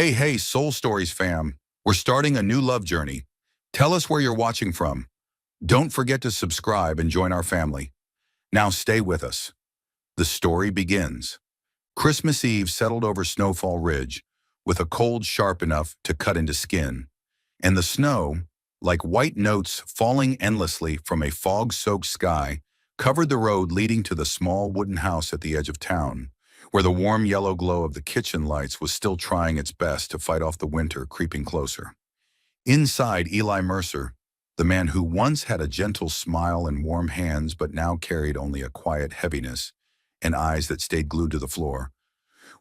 Hey, Soul Stories fam. We're starting a new love journey. Tell us where you're watching from. Don't forget to subscribe and join our family. Now stay with us. The story begins. Christmas Eve settled over Snowfall Ridge, with a cold sharp enough to cut into skin, and the snow, like white notes falling endlessly from a fog-soaked sky, covered the road leading to the small wooden house at the edge of town, where the warm yellow glow of the kitchen lights was still trying its best to fight off the winter creeping closer. Inside, Eli Mercer, the man who once had a gentle smile and warm hands but now carried only a quiet heaviness and eyes that stayed glued to the floor,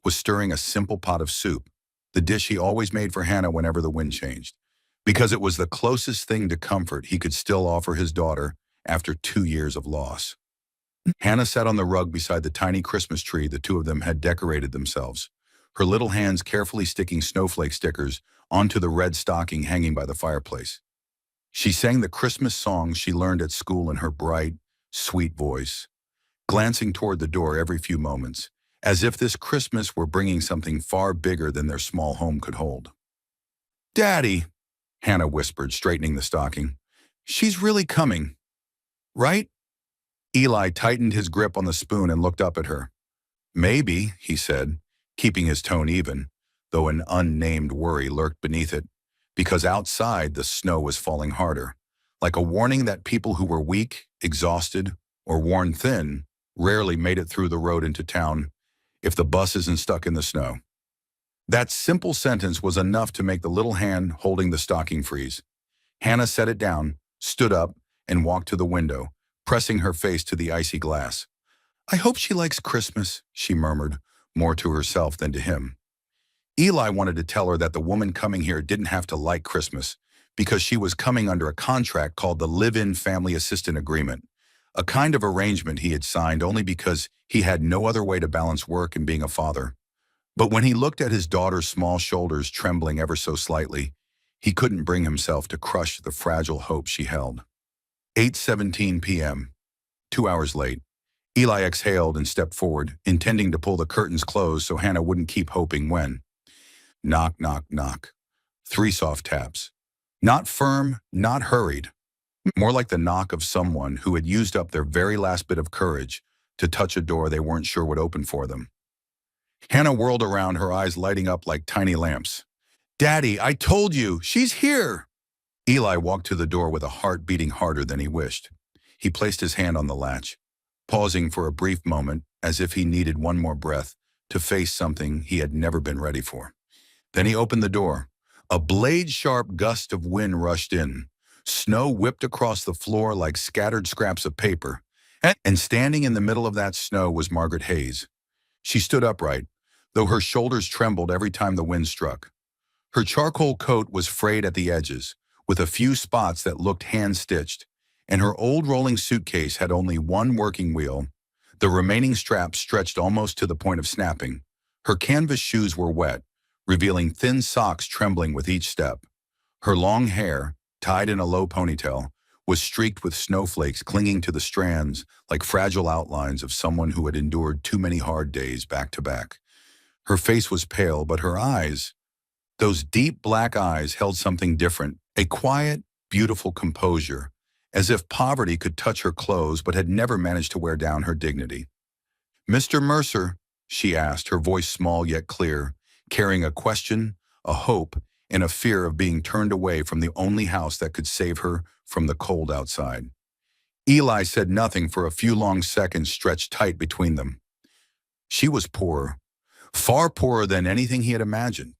was stirring a simple pot of soup, the dish he always made for Hannah whenever the wind changed, because it was the closest thing to comfort he could still offer his daughter after 2 years of loss. Hannah sat on the rug beside the tiny Christmas tree the two of them had decorated themselves, her little hands carefully sticking snowflake stickers onto the red stocking hanging by the fireplace. She sang the Christmas songs she learned at school in her bright, sweet voice, glancing toward the door every few moments, as if this Christmas were bringing something far bigger than their small home could hold. "Daddy," Hannah whispered, straightening the stocking, "she's really coming, right?" Eli tightened his grip on the spoon and looked up at her. "Maybe," he said, keeping his tone even, though an unnamed worry lurked beneath it, because outside the snow was falling harder, like a warning that people who were weak, exhausted, or worn thin rarely made it through the road into town if the bus isn't stuck in the snow. That simple sentence was enough to make the little hand holding the stocking freeze. Hannah set it down, stood up, and walked to the window, pressing her face to the icy glass. "I hope she likes Christmas," she murmured, more to herself than to him. Eli wanted to tell her that the woman coming here didn't have to like Christmas, because she was coming under a contract called the Live-In Family Assistant Agreement, a kind of arrangement he had signed only because he had no other way to balance work and being a father. But when he looked at his daughter's small shoulders trembling ever so slightly, he couldn't bring himself to crush the fragile hope she held. 8:17 p.m. 2 hours late. Eli exhaled and stepped forward, intending to pull the curtains closed so Hannah wouldn't keep hoping when. Knock, knock, knock. 3 soft taps. Not firm, not hurried. More like the knock of someone who had used up their very last bit of courage to touch a door they weren't sure would open for them. Hannah whirled around, her eyes lighting up like tiny lamps. "Daddy, I told you, she's here!" Eli walked to the door with a heart beating harder than he wished. He placed his hand on the latch, pausing for a brief moment as if he needed one more breath to face something he had never been ready for. Then he opened the door. A blade-sharp gust of wind rushed in. Snow whipped across the floor like scattered scraps of paper. And standing in the middle of that snow was Margaret Hayes. She stood upright, though her shoulders trembled every time the wind struck. Her charcoal coat was frayed at the edges, with a few spots that looked hand-stitched, and her old rolling suitcase had only one working wheel. The remaining straps stretched almost to the point of snapping. Her canvas shoes were wet, revealing thin socks trembling with each step. Her long hair, tied in a low ponytail, was streaked with snowflakes clinging to the strands like fragile outlines of someone who had endured too many hard days back to back. Her face was pale, but her eyes, those deep black eyes, held something different, a quiet, beautiful composure, as if poverty could touch her clothes but had never managed to wear down her dignity. "Mr. Mercer," she asked, her voice small yet clear, carrying a question, a hope, and a fear of being turned away from the only house that could save her from the cold outside. Eli said nothing for a few long seconds stretched tight between them. She was poor, far poorer than anything he had imagined.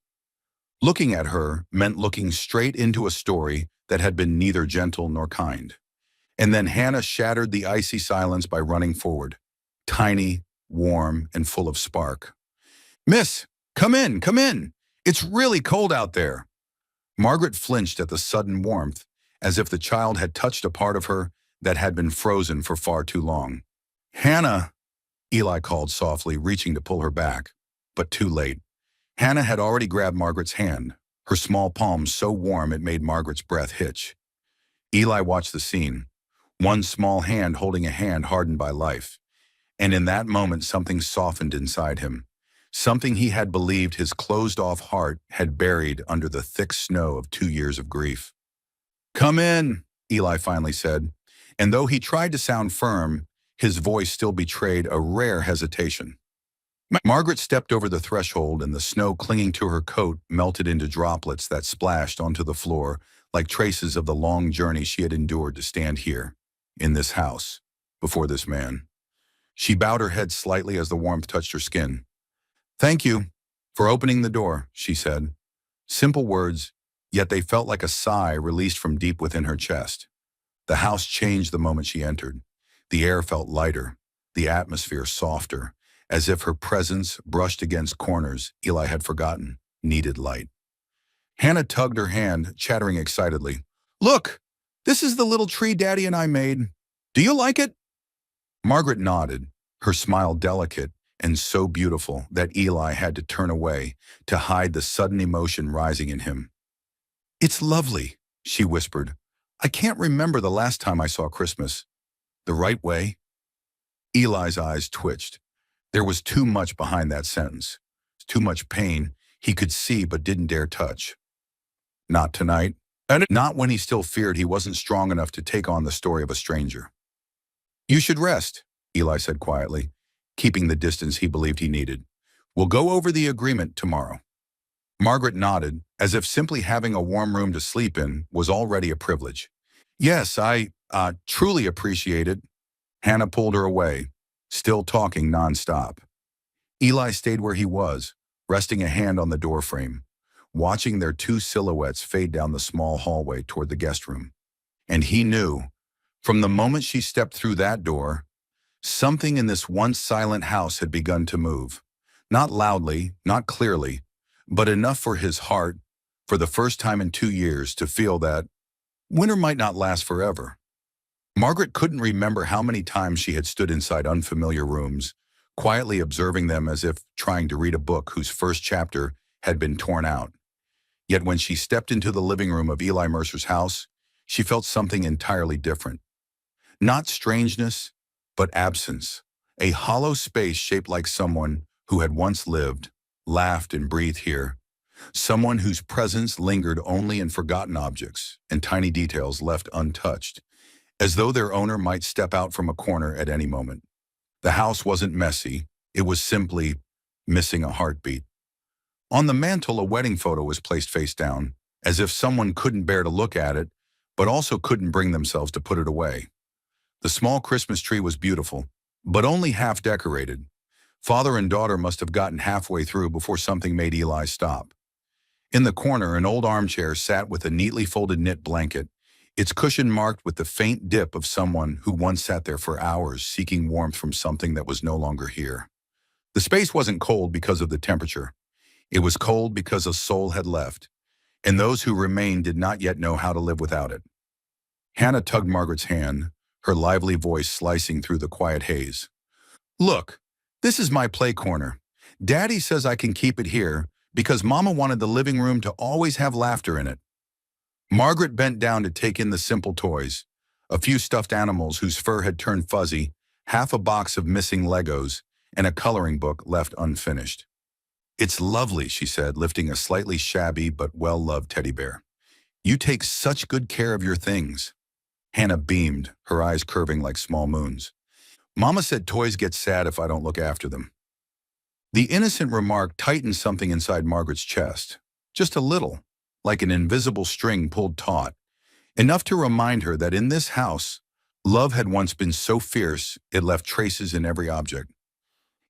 Looking at her meant looking straight into a story that had been neither gentle nor kind. And then Hannah shattered the icy silence by running forward, tiny, warm, and full of spark. "Miss, come in, come in. It's really cold out there." Margaret flinched at the sudden warmth, as if the child had touched a part of her that had been frozen for far too long. "Hannah," Eli called softly, reaching to pull her back, but too late. Hannah had already grabbed Margaret's hand, her small palms so warm it made Margaret's breath hitch. Eli watched the scene, one small hand holding a hand hardened by life, and in that moment something softened inside him. something he had believed his closed-off heart had buried under the thick snow of 2 years of grief. "Come in," Eli finally said, and though he tried to sound firm, his voice still betrayed a rare hesitation. Margaret stepped over the threshold, and the snow clinging to her coat melted into droplets that splashed onto the floor like traces of the long journey she had endured to stand here, in this house, before this man. She bowed her head slightly as the warmth touched her skin. "Thank you for opening the door," she said. Simple words, yet they felt like a sigh released from deep within her chest. The house changed the moment she entered. The air felt lighter, the atmosphere softer, as if her presence, brushed against corners Eli had forgotten, needed light. Hannah tugged her hand, chattering excitedly. "Look, this is the little tree Daddy and I made. Do you like it?" Margaret nodded, her smile delicate and so beautiful that Eli had to turn away to hide the sudden emotion rising in him. "It's lovely," she whispered. "I can't remember the last time I saw Christmas the right way." Eli's eyes twitched. There was too much behind that sentence, too much pain he could see but didn't dare touch. Not tonight, and not when he still feared he wasn't strong enough to take on the story of a stranger. "You should rest," Eli said quietly, keeping the distance he believed he needed. "We'll go over the agreement tomorrow." Margaret nodded, as if simply having a warm room to sleep in was already a privilege. "Yes, I truly appreciate it." Hannah pulled her away, still talking nonstop. Eli stayed where he was, resting a hand on the doorframe, watching their two silhouettes fade down the small hallway toward the guest room. And he knew, from the moment she stepped through that door, something in this once silent house had begun to move. Not loudly, not clearly, but enough for his heart, for the first time in 2 years, to feel that winter might not last forever. Margaret couldn't remember how many times she had stood inside unfamiliar rooms, quietly observing them as if trying to read a book whose first chapter had been torn out. Yet when she stepped into the living room of Eli Mercer's house, she felt something entirely different. Not strangeness, but absence. A hollow space shaped like someone who had once lived, laughed, and breathed here. Someone whose presence lingered only in forgotten objects and tiny details left untouched, as though their owner might step out from a corner at any moment. The house wasn't messy, it was simply missing a heartbeat. On the mantel, a wedding photo was placed face down, as if someone couldn't bear to look at it, but also couldn't bring themselves to put it away. The small Christmas tree was beautiful, but only half decorated. Father and daughter must have gotten halfway through before something made Eli stop. In the corner, an old armchair sat with a neatly folded knit blanket, its cushion marked with the faint dip of someone who once sat there for hours seeking warmth from something that was no longer here. The space wasn't cold because of the temperature. It was cold because a soul had left, and those who remained did not yet know how to live without it. Hannah tugged Margaret's hand, her lively voice slicing through the quiet haze. "Look, this is my play corner. Daddy says I can keep it here because Mama wanted the living room to always have laughter in it." Margaret bent down to take in the simple toys, a few stuffed animals whose fur had turned fuzzy, half a box of missing Legos, and a coloring book left unfinished. "It's lovely," she said, lifting a slightly shabby but well-loved teddy bear. "You take such good care of your things." Hannah beamed, her eyes curving like small moons. "Mama said toys get sad if I don't look after them." The innocent remark tightened something inside Margaret's chest, just a little, like an invisible string pulled taut, enough to remind her that in this house, love had once been so fierce it left traces in every object.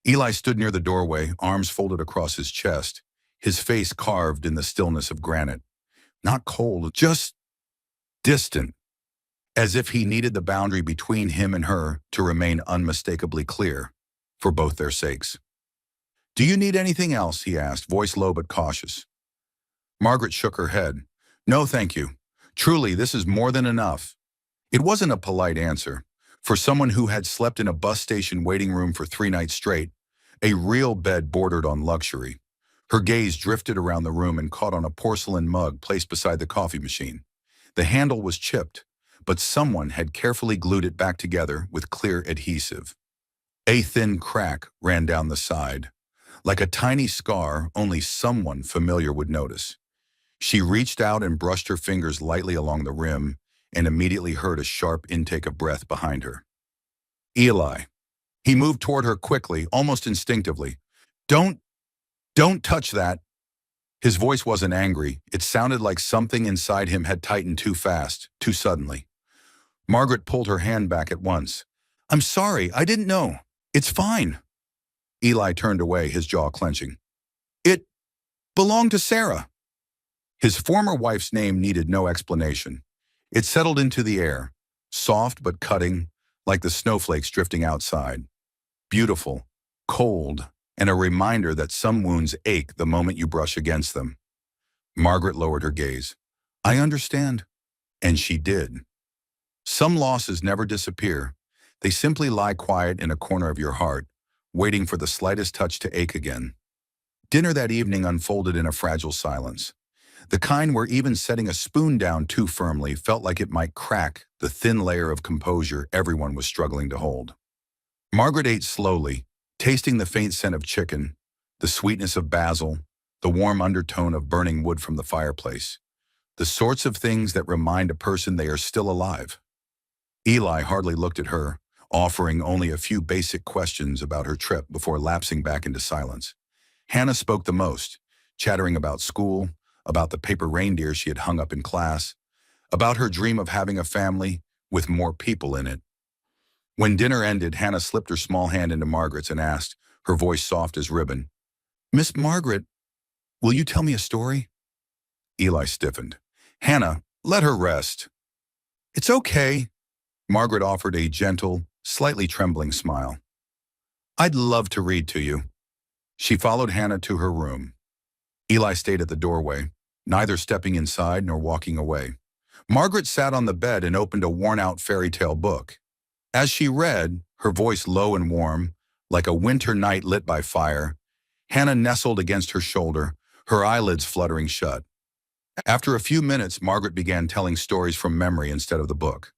Eli stood near the doorway, arms folded across his chest, his face carved in the stillness of granite. Not cold, just distant, as if he needed the boundary between him and her to remain unmistakably clear, for both their sakes. "Do you need anything else?" he asked, voice low but cautious. Margaret shook her head. "No, thank you. Truly, this is more than enough." It wasn't a polite answer. For someone who had slept in a bus station waiting room for 3 nights straight, a real bed bordered on luxury. Her gaze drifted around the room and caught on a porcelain mug placed beside the coffee machine. The handle was chipped, but someone had carefully glued it back together with clear adhesive. A thin crack ran down the side. like a tiny scar only someone familiar would notice. She reached out and brushed her fingers lightly along the rim and immediately heard a sharp intake of breath behind her. Eli. He moved toward her quickly, almost instinctively. Don't, don't touch that. His voice wasn't angry. It sounded like something inside him had tightened too fast, too suddenly. Margaret pulled her hand back at once. I'm sorry, I didn't know. It's fine. Eli turned away, his jaw clenching. It belonged to Sarah. His former wife's name needed no explanation. It settled into the air, soft but cutting, like the snowflakes drifting outside. Beautiful, cold, and a reminder that some wounds ache the moment you brush against them. Margaret lowered her gaze. I understand. And she did. Some losses never disappear. They simply lie quiet in a corner of your heart, waiting for the slightest touch to ache again. Dinner that evening unfolded in a fragile silence. The kind where even setting a spoon down too firmly felt like it might crack the thin layer of composure everyone was struggling to hold. Margaret ate slowly, tasting the faint scent of chicken, the sweetness of basil, the warm undertone of burning wood from the fireplace, the sorts of things that remind a person they are still alive. Eli hardly looked at her, offering only a few basic questions about her trip before lapsing back into silence. Hannah spoke the most, chattering about school, about the paper reindeer she had hung up in class, about her dream of having a family with more people in it. When dinner ended, Hannah slipped her small hand into Margaret's and asked, her voice soft as ribbon, Miss Margaret, will you tell me a story? Eli stiffened. Hannah, let her rest. It's okay. Margaret offered a gentle, slightly trembling smile. I'd love to read to you. She followed Hannah to her room. Eli stayed at the doorway, neither stepping inside nor walking away. Margaret sat on the bed and opened a worn-out fairy tale book. As she read, her voice low and warm, like a winter night lit by fire, Hannah nestled against her shoulder, her eyelids fluttering shut. After a few minutes, Margaret began telling stories from memory instead of the book.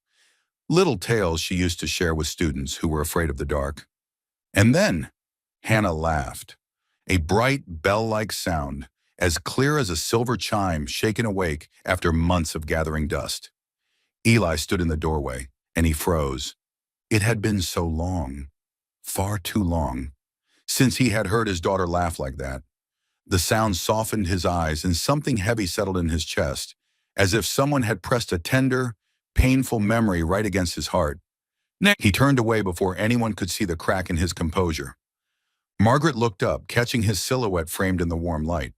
Little tales she used to share with students who were afraid of the dark. And then, Hannah laughed. A bright, bell-like sound, as clear as a silver chime shaken awake after months of gathering dust. Eli stood in the doorway, and he froze. It had been so long, far too long, since he had heard his daughter laugh like that. The sound softened his eyes and something heavy settled in his chest, as if someone had pressed a tender, painful memory right against his heart. He turned away before anyone could see the crack in his composure. Margaret looked up, catching his silhouette framed in the warm light.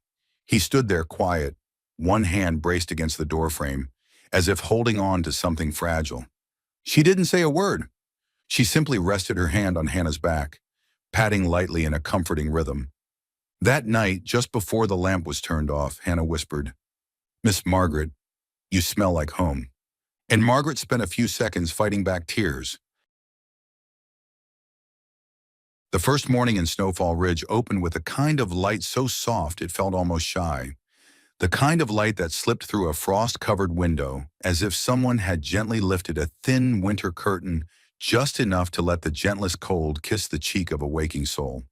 He stood there quiet, one hand braced against the doorframe, as if holding on to something fragile. She didn't say a word. She simply rested her hand on Hannah's back, patting lightly in a comforting rhythm. That night, just before the lamp was turned off, Hannah whispered, Miss Margaret, you smell like home. And Margaret spent a few seconds fighting back tears. The first morning in Snowfall Ridge opened with a kind of light so soft it felt almost shy. The kind of light that slipped through a frost-covered window, as if someone had gently lifted a thin winter curtain just enough to let the gentlest cold kiss the cheek of a waking soul.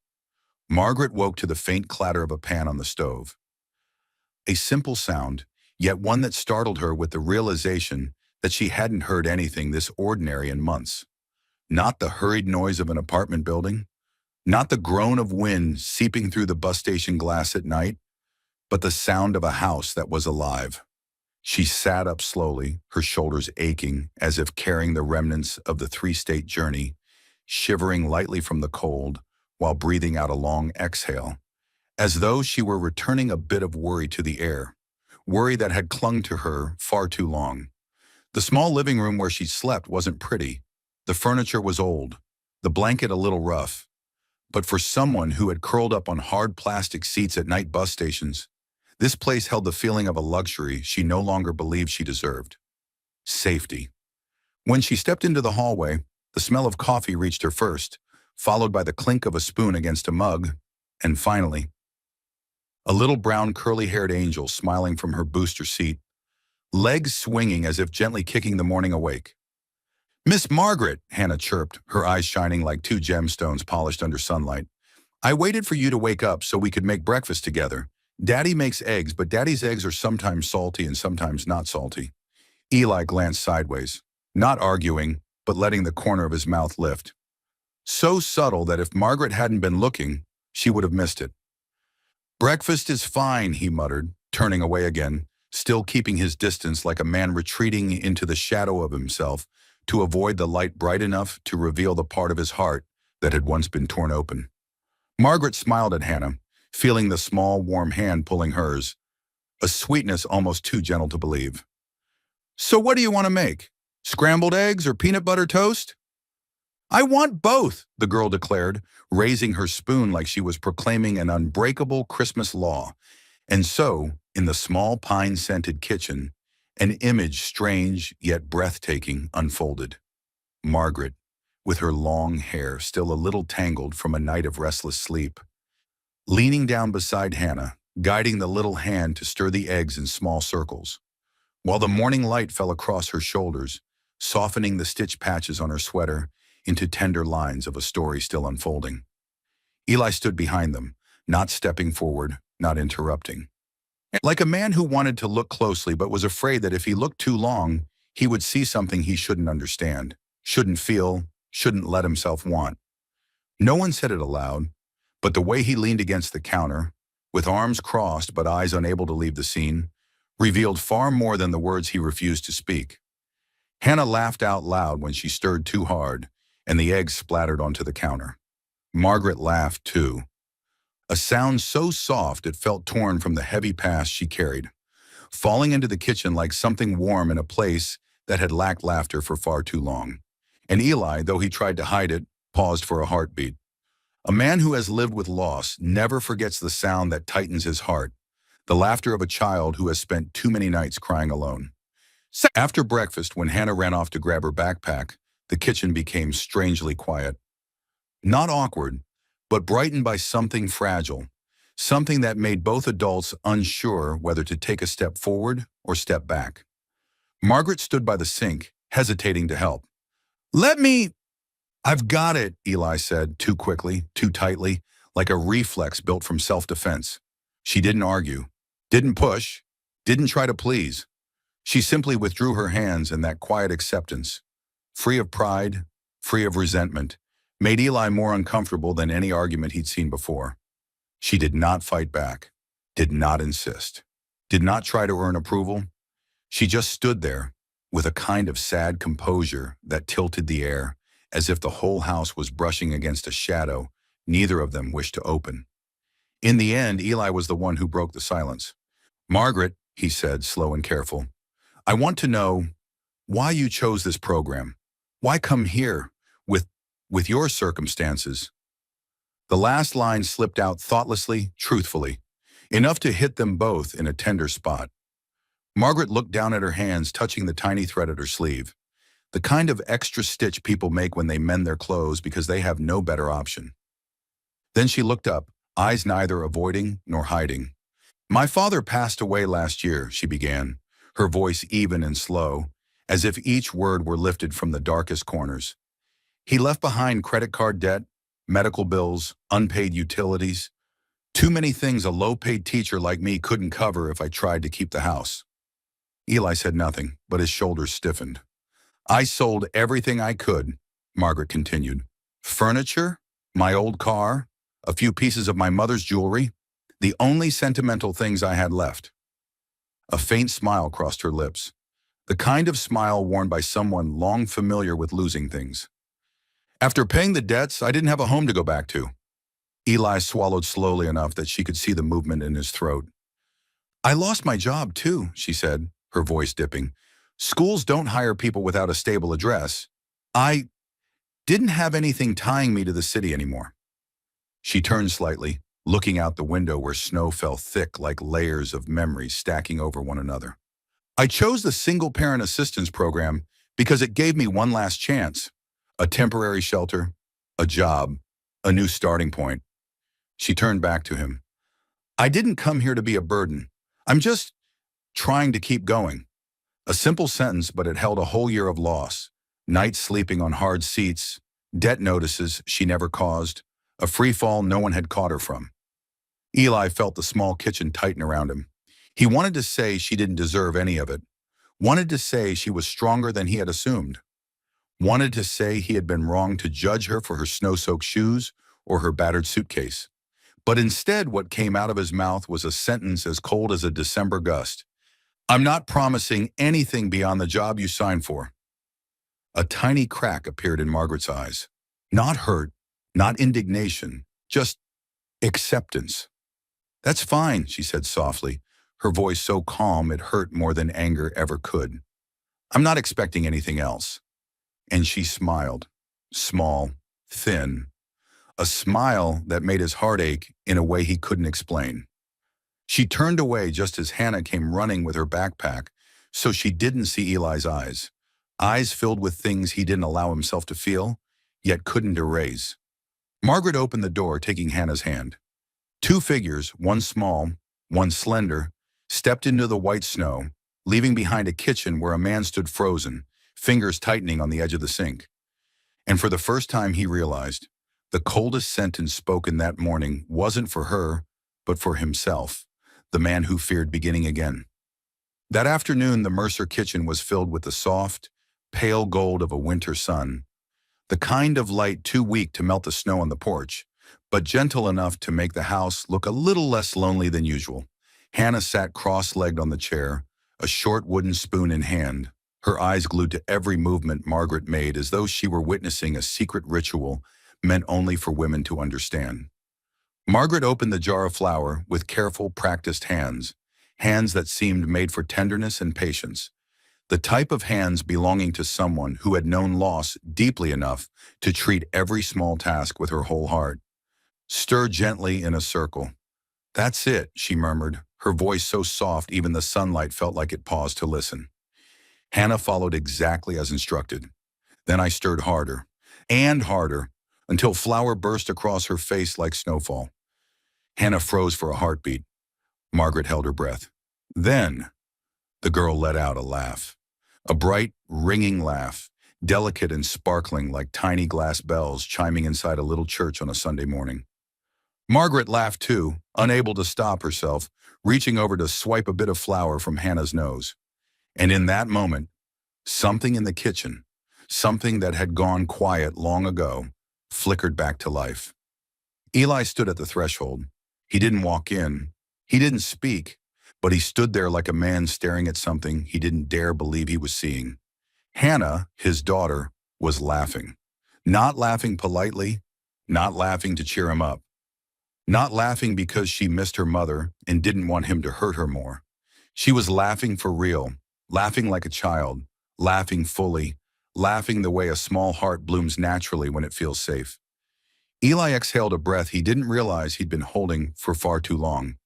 Margaret woke to the faint clatter of a pan on the stove. A simple sound, yet one that startled her with the realization that she hadn't heard anything this ordinary in months. Not the hurried noise of an apartment building, not the groan of wind seeping through the bus station glass at night, but the sound of a house that was alive. She sat up slowly, her shoulders aching as if carrying the remnants of the three-state journey, shivering lightly from the cold while breathing out a long exhale, as though she were returning a bit of worry to the air, worry that had clung to her far too long. The small living room where she slept wasn't pretty. The furniture was old, the blanket a little rough. But for someone who had curled up on hard plastic seats at night bus stations, this place held the feeling of a luxury she no longer believed she deserved. Safety. When she stepped into the hallway, the smell of coffee reached her first, followed by the clink of a spoon against a mug, and finally, a little brown curly-haired angel smiling from her booster seat, legs swinging as if gently kicking the morning awake. Miss Margaret, Hannah chirped, her eyes shining like two gemstones polished under sunlight. I waited for you to wake up so we could make breakfast together. Daddy makes eggs, but Daddy's eggs are sometimes salty and sometimes not salty. Eli glanced sideways, not arguing, but letting the corner of his mouth lift. So subtle that if Margaret hadn't been looking, she would have missed it. Breakfast is fine, he muttered, turning away again, still keeping his distance like a man retreating into the shadow of himself to avoid the light bright enough to reveal the part of his heart that had once been torn open. Margaret smiled at Hannah, feeling the small, warm hand pulling hers, a sweetness almost too gentle to believe. So what do you want to make? Scrambled eggs or peanut butter toast? I want both, the girl declared, raising her spoon like she was proclaiming an unbreakable Christmas law. And so, in the small pine-scented kitchen, an image strange yet breathtaking unfolded. Margaret, with her long hair still a little tangled from a night of restless sleep, leaning down beside Hannah, guiding the little hand to stir the eggs in small circles, while the morning light fell across her shoulders, softening the stitch patches on her sweater into tender lines of a story still unfolding. Eli stood behind them, not stepping forward, not interrupting. Like a man who wanted to look closely but was afraid that if he looked too long, he would see something he shouldn't understand, shouldn't feel, shouldn't let himself want. No one said it aloud, but the way he leaned against the counter, with arms crossed but eyes unable to leave the scene, revealed far more than the words he refused to speak. Hannah laughed out loud when she stirred too hard, and the eggs splattered onto the counter. Margaret laughed too, a sound so soft it felt torn from the heavy past she carried, falling into the kitchen like something warm in a place that had lacked laughter for far too long. And Eli, though he tried to hide it, paused for a heartbeat. A man who has lived with loss never forgets the sound that tightens his heart, the laughter of a child who has spent too many nights crying alone. After breakfast, when Hannah ran off to grab her backpack, the kitchen became strangely quiet. Not awkward, but brightened by something fragile, something that made both adults unsure whether to take a step forward or step back. Margaret stood by the sink, hesitating to help. Let me... I've got it, Eli said, too quickly, too tightly, like a reflex built from self-defense. She didn't argue, didn't push, didn't try to please. She simply withdrew her hands, and that quiet acceptance, free of pride, free of resentment, made Eli more uncomfortable than any argument he'd seen before. She did not fight back, did not insist, did not try to earn approval. She just stood there, with a kind of sad composure that tilted the air, as if the whole house was brushing against a shadow neither of them wished to open. In the end, Eli was the one who broke the silence. Margaret, he said, slow and careful, I want to know why you chose this program. Why come here with your circumstances? The last line slipped out thoughtlessly, truthfully, enough to hit them both in a tender spot. Margaret looked down at her hands, touching the tiny thread at her sleeve, the kind of extra stitch people make when they mend their clothes because they have no better option. Then she looked up, eyes neither avoiding nor hiding. My father passed away last year, she began, her voice even and slow, as if each word were lifted from the darkest corners. He left behind credit card debt, medical bills, unpaid utilities, too many things a low-paid teacher like me couldn't cover if I tried to keep the house. Eli said nothing, but his shoulders stiffened. I sold everything I could, Margaret continued. Furniture, my old car, a few pieces of my mother's jewelry, the only sentimental things I had left. A faint smile crossed her lips, the kind of smile worn by someone long familiar with losing things. After paying the debts, I didn't have a home to go back to. Eli swallowed slowly enough that she could see the movement in his throat. I lost my job too, she said, her voice dipping. Schools don't hire people without a stable address. I didn't have anything tying me to the city anymore. She turned slightly, looking out the window where snow fell thick like layers of memories stacking over one another. I chose the single-parent assistance program because it gave me one last chance. A temporary shelter, a job, a new starting point. She turned back to him. I didn't come here to be a burden. I'm just trying to keep going. A simple sentence, but it held a whole year of loss. Nights sleeping on hard seats, debt notices she never caused, a free fall no one had caught her from. Eli felt the small kitchen tighten around him. He wanted to say she didn't deserve any of it, wanted to say she was stronger than he had assumed, wanted to say he had been wrong to judge her for her snow-soaked shoes or her battered suitcase. But instead, what came out of his mouth was a sentence as cold as a December gust. I'm not promising anything beyond the job you signed for. A tiny crack appeared in Margaret's eyes. Not hurt, not indignation, just acceptance. That's fine, she said softly, her voice so calm it hurt more than anger ever could. I'm not expecting anything else. And she smiled, small, thin, a smile that made his heart ache in a way he couldn't explain. She turned away just as Hannah came running with her backpack, so she didn't see Eli's eyes filled with things he didn't allow himself to feel, yet couldn't erase. Margaret opened the door, taking Hannah's hand. Two figures, one small, one slender, stepped into the white snow, leaving behind a kitchen where a man stood frozen, fingers tightening on the edge of the sink. And for the first time he realized, the coldest sentence spoken that morning wasn't for her, but for himself, the man who feared beginning again. That afternoon, the Mercer kitchen was filled with the soft, pale gold of a winter sun, the kind of light too weak to melt the snow on the porch, but gentle enough to make the house look a little less lonely than usual. Hannah sat cross-legged on the chair, a short wooden spoon in hand, her eyes glued to every movement Margaret made as though she were witnessing a secret ritual meant only for women to understand. Margaret opened the jar of flour with careful, practiced hands, hands that seemed made for tenderness and patience, the type of hands belonging to someone who had known loss deeply enough to treat every small task with her whole heart. Stir gently in a circle. That's it, she murmured, her voice so soft even the sunlight felt like it paused to listen. Hannah followed exactly as instructed. Then I stirred harder, and harder, until flour burst across her face like snowfall. Hannah froze for a heartbeat. Margaret held her breath. Then, the girl let out a laugh. A bright, ringing laugh, delicate and sparkling like tiny glass bells chiming inside a little church on a Sunday morning. Margaret laughed too, unable to stop herself, reaching over to swipe a bit of flour from Hannah's nose. And in that moment, something in the kitchen, something that had gone quiet long ago, flickered back to life. Eli stood at the threshold. He didn't walk in. He didn't speak, but he stood there like a man staring at something he didn't dare believe he was seeing. Hannah, his daughter, was laughing. Not laughing politely, not laughing to cheer him up. Not laughing because she missed her mother and didn't want him to hurt her more. She was laughing for real, laughing like a child, laughing fully, laughing the way a small heart blooms naturally when it feels safe. Eli exhaled a breath he didn't realize he'd been holding for far too long.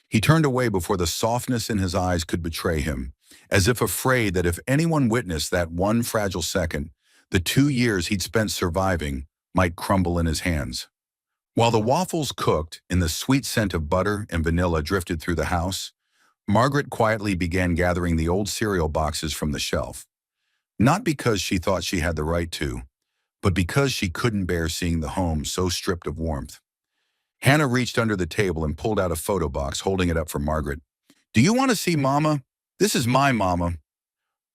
He turned away before the softness in his eyes could betray him, as if afraid that if anyone witnessed that one fragile second, the 2 years he'd spent surviving might crumble in his hands. While the waffles cooked and the sweet scent of butter and vanilla drifted through the house, Margaret quietly began gathering the old cereal boxes from the shelf. Not because she thought she had the right to, but because she couldn't bear seeing the home so stripped of warmth. Hannah reached under the table and pulled out a photo box, holding it up for Margaret. Do you want to see Mama? This is my Mama.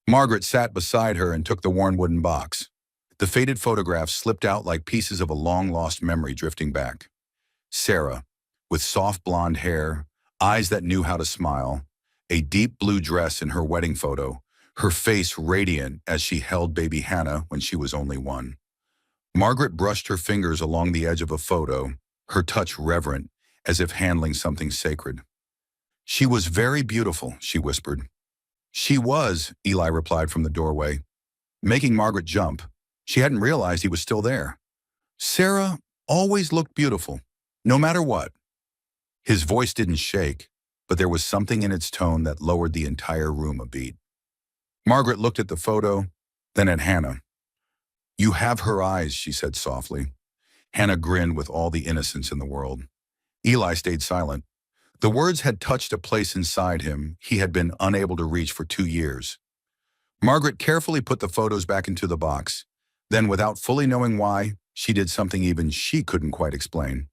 Margaret sat beside her and took the worn wooden box. The faded photographs slipped out like pieces of a long-lost memory drifting back. Sarah, with soft blonde hair, eyes that knew how to smile, a deep blue dress in her wedding photo, her face radiant as she held baby Hannah when she was only 1. Margaret brushed her fingers along the edge of a photo, her touch reverent, as if handling something sacred. She was very beautiful, she whispered. She was, Eli replied from the doorway, making Margaret jump. She hadn't realized he was still there. Sarah always looked beautiful, no matter what. His voice didn't shake, but there was something in its tone that lowered the entire room a beat. Margaret looked at the photo, then at Hannah. You have her eyes, she said softly. Hannah grinned with all the innocence in the world. Eli stayed silent. The words had touched a place inside him he had been unable to reach for 2 years. Margaret carefully put the photos back into the box. Then, without fully knowing why, she did something even she couldn't quite explain.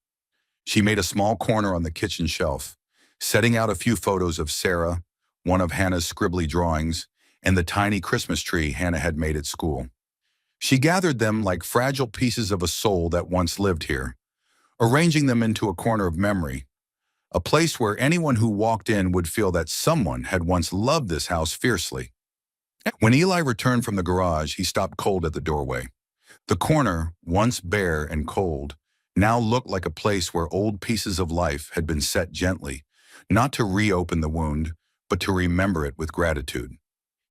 She made a small corner on the kitchen shelf, setting out a few photos of Sarah, one of Hannah's scribbly drawings, and the tiny Christmas tree Hannah had made at school. She gathered them like fragile pieces of a soul that once lived here, arranging them into a corner of memory, a place where anyone who walked in would feel that someone had once loved this house fiercely. When Eli returned from the garage, he stopped cold at the doorway. The corner, once bare and cold, now looked like a place where old pieces of life had been set gently, not to reopen the wound, but to remember it with gratitude.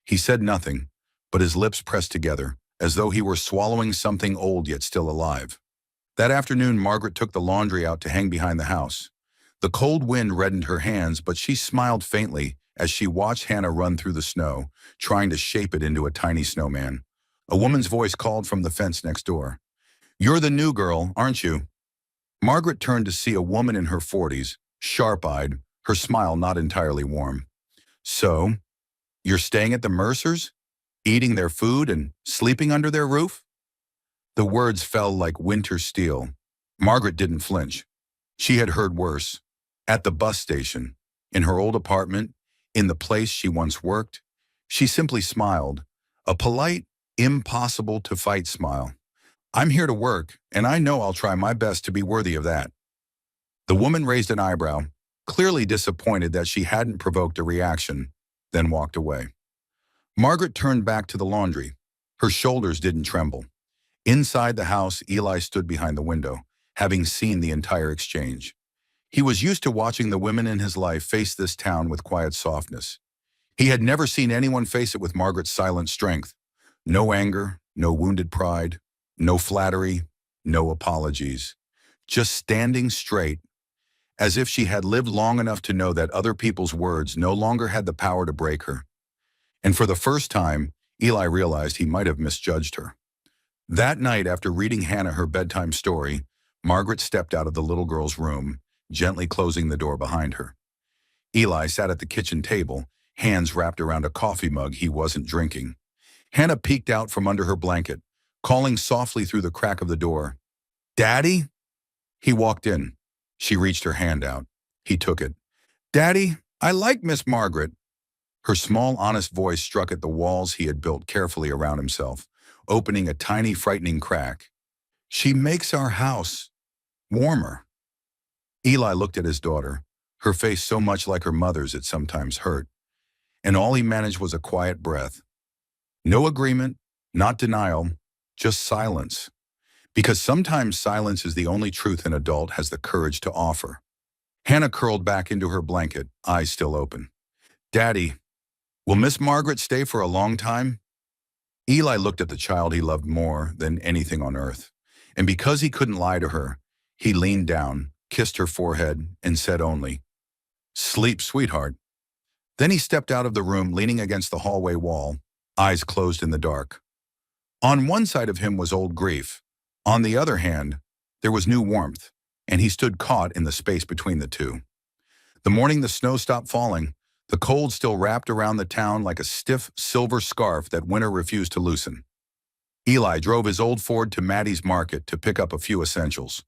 He said nothing, but his lips pressed together, as though he were swallowing something old yet still alive. That afternoon, Margaret took the laundry out to hang behind the house. The cold wind reddened her hands, but she smiled faintly as she watched Hannah run through the snow, trying to shape it into a tiny snowman. A woman's voice called from the fence next door. "You're the new girl, aren't you?" Margaret turned to see a woman in her 40s, sharp-eyed, her smile not entirely warm. "So, you're staying at the Mercers? Eating their food and sleeping under their roof?" The words fell like winter steel. Margaret didn't flinch. She had heard worse. At the bus station, in her old apartment, in the place she once worked, she simply smiled, a polite, impossible-to-fight smile. "I'm here to work, and I know I'll try my best to be worthy of that." The woman raised an eyebrow, clearly disappointed that she hadn't provoked a reaction, then walked away. Margaret turned back to the laundry. Her shoulders didn't tremble. Inside the house, Eli stood behind the window, having seen the entire exchange. He was used to watching the women in his life face this town with quiet softness. He had never seen anyone face it with Margaret's silent strength. No anger, no wounded pride, no flattery, no apologies. Just standing straight, as if she had lived long enough to know that other people's words no longer had the power to break her. And for the first time, Eli realized he might have misjudged her. That night, after reading Hannah her bedtime story, Margaret stepped out of the little girl's room, gently closing the door behind her. Eli sat at the kitchen table, hands wrapped around a coffee mug he wasn't drinking. Hannah peeked out from under her blanket, calling softly through the crack of the door. "Daddy?" He walked in. She reached her hand out. He took it. "Daddy, I like Miss Margaret." Her small, honest voice struck at the walls he had built carefully around himself, opening a tiny, frightening crack. "She makes our house warmer." Eli looked at his daughter, her face so much like her mother's it sometimes hurt, and all he managed was a quiet breath. No agreement, not denial, just silence. Because sometimes silence is the only truth an adult has the courage to offer. Hannah curled back into her blanket, eyes still open. "Daddy, will Miss Margaret stay for a long time?" Eli looked at the child he loved more than anything on earth, and because he couldn't lie to her, he leaned down, kissed her forehead, and said only, "Sleep, sweetheart." Then he stepped out of the room, leaning against the hallway wall, eyes closed in the dark. On one side of him was old grief. On the other hand, there was new warmth, and he stood caught in the space between the two. The morning the snow stopped falling, the cold still wrapped around the town like a stiff silver scarf that winter refused to loosen. Eli drove his old Ford to Maddie's Market to pick up a few essentials.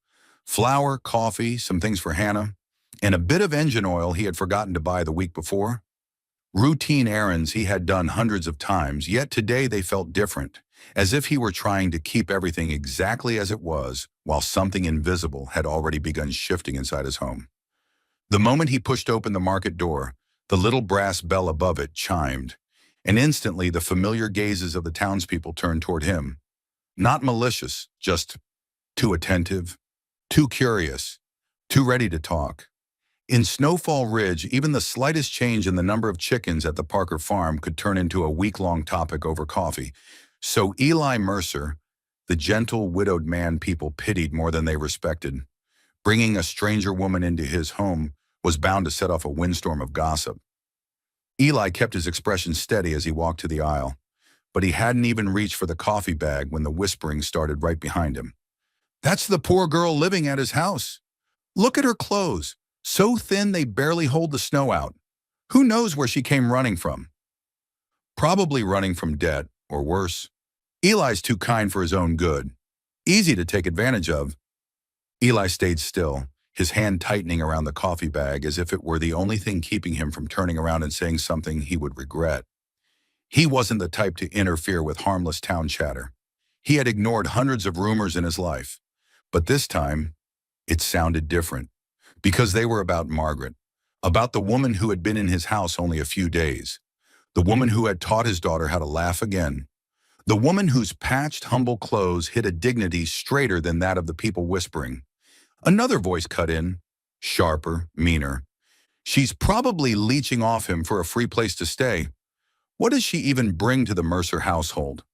Flour, coffee, some things for Hannah, and a bit of engine oil he had forgotten to buy the week before. Routine errands he had done hundreds of times, yet today they felt different, as if he were trying to keep everything exactly as it was, while something invisible had already begun shifting inside his home. The moment he pushed open the market door, the little brass bell above it chimed, and instantly the familiar gazes of the townspeople turned toward him. Not malicious, just too attentive, too curious, too ready to talk. In Snowfall Ridge, even the slightest change in the number of chickens at the Parker farm could turn into a week-long topic over coffee. So Eli Mercer, the gentle, widowed man people pitied more than they respected, bringing a stranger woman into his home was bound to set off a windstorm of gossip. Eli kept his expression steady as he walked to the aisle, but he hadn't even reached for the coffee bag when the whispering started right behind him. "That's the poor girl living at his house. Look at her clothes, so thin they barely hold the snow out. Who knows where she came running from?" Probably running from debt, or worse. Eli's too kind for his own good. Easy to take advantage of. Eli stayed still, his hand tightening around the coffee bag as if it were the only thing keeping him from turning around and saying something he would regret. He wasn't the type to interfere with harmless town chatter. He had ignored hundreds of rumors in his life. But this time, it sounded different. Because they were about Margaret. About the woman who had been in his house only a few days. The woman who had taught his daughter how to laugh again. The woman whose patched, humble clothes hid a dignity straighter than that of the people whispering. Another voice cut in, sharper, meaner. She's probably leeching off him for a free place to stay. What does she even bring to the Mercer household?